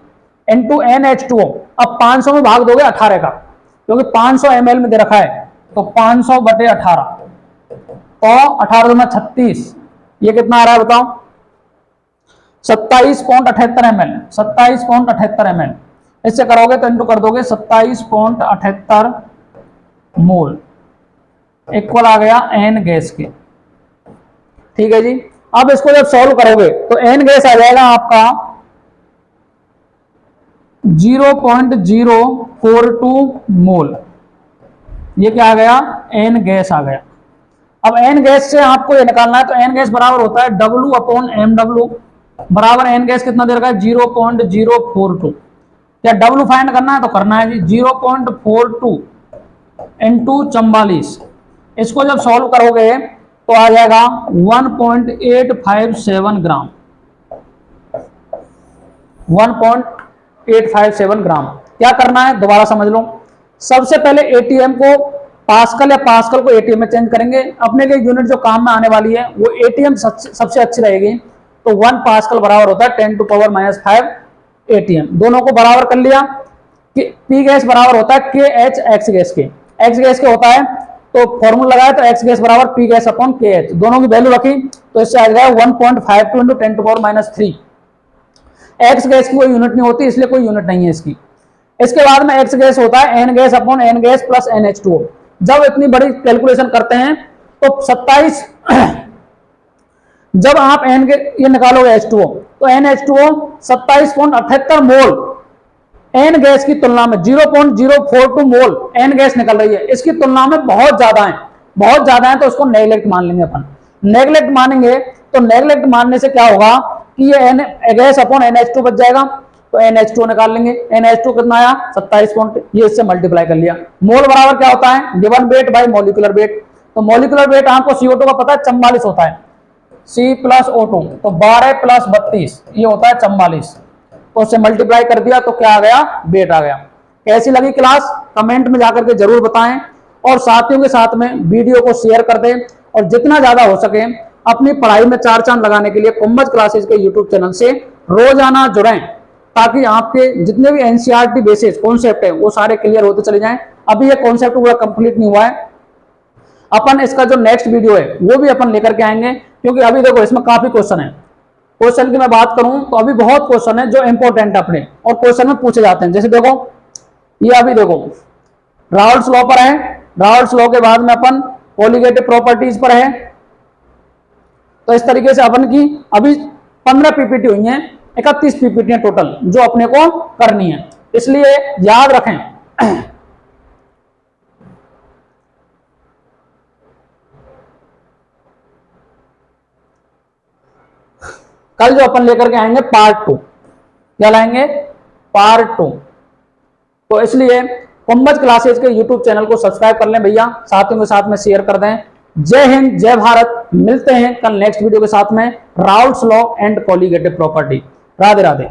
S1: इंटू NH2O। अब 500 में भाग दोगे 18 का, क्योंकि 500 ml में दे रखा है, तो 500/18 तो 18 में 36, ये कितना आ रहा है बताओ 27.78 ml, 27.78 ml। इससे करोगे तो इंटू कर दोगे 27.78 मोल इक्वल आ गया एन गैस के। ठीक है जी। अब इसको जब सॉल्व करोगे तो एन गैस आ जाएगा आपका 0.042 मोल, ये क्या आ गया एन गैस आ गया। अब एन गैस से आपको ये निकालना है, तो एन गैस बराबर होता है W/mW बराबर एन गैस कितना दे रखा है 0.042। क्या W फाइंड करना है तो करना है जी 0.42 इंटू 44, इसको जब सॉल्व करोगे तो आ जाएगा 1.857 ग्राम, 1.857 ग्राम। क्या करना है दोबारा समझ लो। सबसे पहले एटीएम को पास्कल या पास्कल को एटीएम में चेंज करेंगे। अपने लिए यूनिट जो काम में आने वाली है वो एटीएम सबसे अच्छी रहेगी। तो 1 पास्कल बराबर होता है 10⁻⁵ एटीएम। दोनों को बराबर कर लिया कि पी गैस बराबर होता है के एच एक्स गैस के, एक्स गैस के होता है तो फॉर्मूला लगाया तो एक्स गैस बराबर पी गैस अपॉन के एच, दोनों की वैल्यू रखी तो इससे आ जाएगा 1.52 इंटू 10⁻⁻3। एक्स गैस की कोई यूनिट नहीं होती इसलिए कोई यूनिट नहीं है इसकी। इसके बाद में एक्स गैस होता है N gas upon N gas plus NH2O। जब इतनी बड़ी कैलकुलेशन करते हैं तो 27 जब आप एन के ये निकालोगे H2O तो NH2O 27.78 मोल एन गैस की तुलना में 0.042 मोल एन गैस निकल रही है, इसकी तुलना में बहुत ज्यादा है, बहुत ज्यादा है तो उसको नेगलेक्ट मान लेंगे अपन। नेगलेक्ट मानेंगे तो नेगलेक्ट मानने से क्या होगा कि ये एन गैस अपॉन NH2 बच जाएगा तो NH2 निकाल लेंगे। NH2 कितना आया 27 ये इससे मल्टीप्लाई कर लिया। मोल बराबर क्या होता है given weight by molecular weight. तो मॉलिक्यूलर वेट आपको CO2 का पता है 44 होता है, C प्लस O2 तो 12 प्लस 32 ये होता है 44, तो उससे मल्टीप्लाई कर दिया तो क्या आ गया वेट आ गया। कैसी लगी क्लास कमेंट में जाकर के जरूर बताएं और साथियों के साथ में वीडियो को शेयर कर दें और जितना ज्यादा हो सके अपनी पढ़ाई में चार चांद लगाने के लिए कुंभज क्लासेस के यूट्यूब चैनल से रोजाना जुड़ें ताकि आपके जितने भी एनसीईआरटी बेसिस कॉन्सेप्ट है वो सारे क्लियर होते चले जाएं। अभी ये कॉन्सेप्ट पूरा कंप्लीट नहीं हुआ है, अपन इसका जो नेक्स्ट वीडियो है वो भी अपन लेकर के आएंगे क्योंकि अभी देखो इसमें काफी क्वेश्चन है। क्वेश्चन की मैं बात करूं तो अभी बहुत क्वेश्चन है जो इंपॉर्टेंट अपने और क्वेश्चन में पूछे जाते हैं। जैसे देखो ये अभी देखो राउल्स लॉ पर है, राउल्स लॉ के बाद में अपन कोलिगेटिव प्रॉपर्टीज पर है। तो इस तरीके से अपन की अभी 15 पीपीटी हुई हैं, 31 पीपीटी टोटल जो अपने को करनी है, इसलिए याद रखें। कल जो अपन लेकर के आएंगे पार्ट 2, क्या लाएंगे पार्ट 2। तो इसलिए कुंभज क्लासेस के यूट्यूब चैनल को सब्सक्राइब कर लें भैया, साथियों के साथ में शेयर कर दें। जय हिंद जय भारत, मिलते हैं कल नेक्स्ट वीडियो के साथ में Raoult's law and colligative property. Radhe Radhe.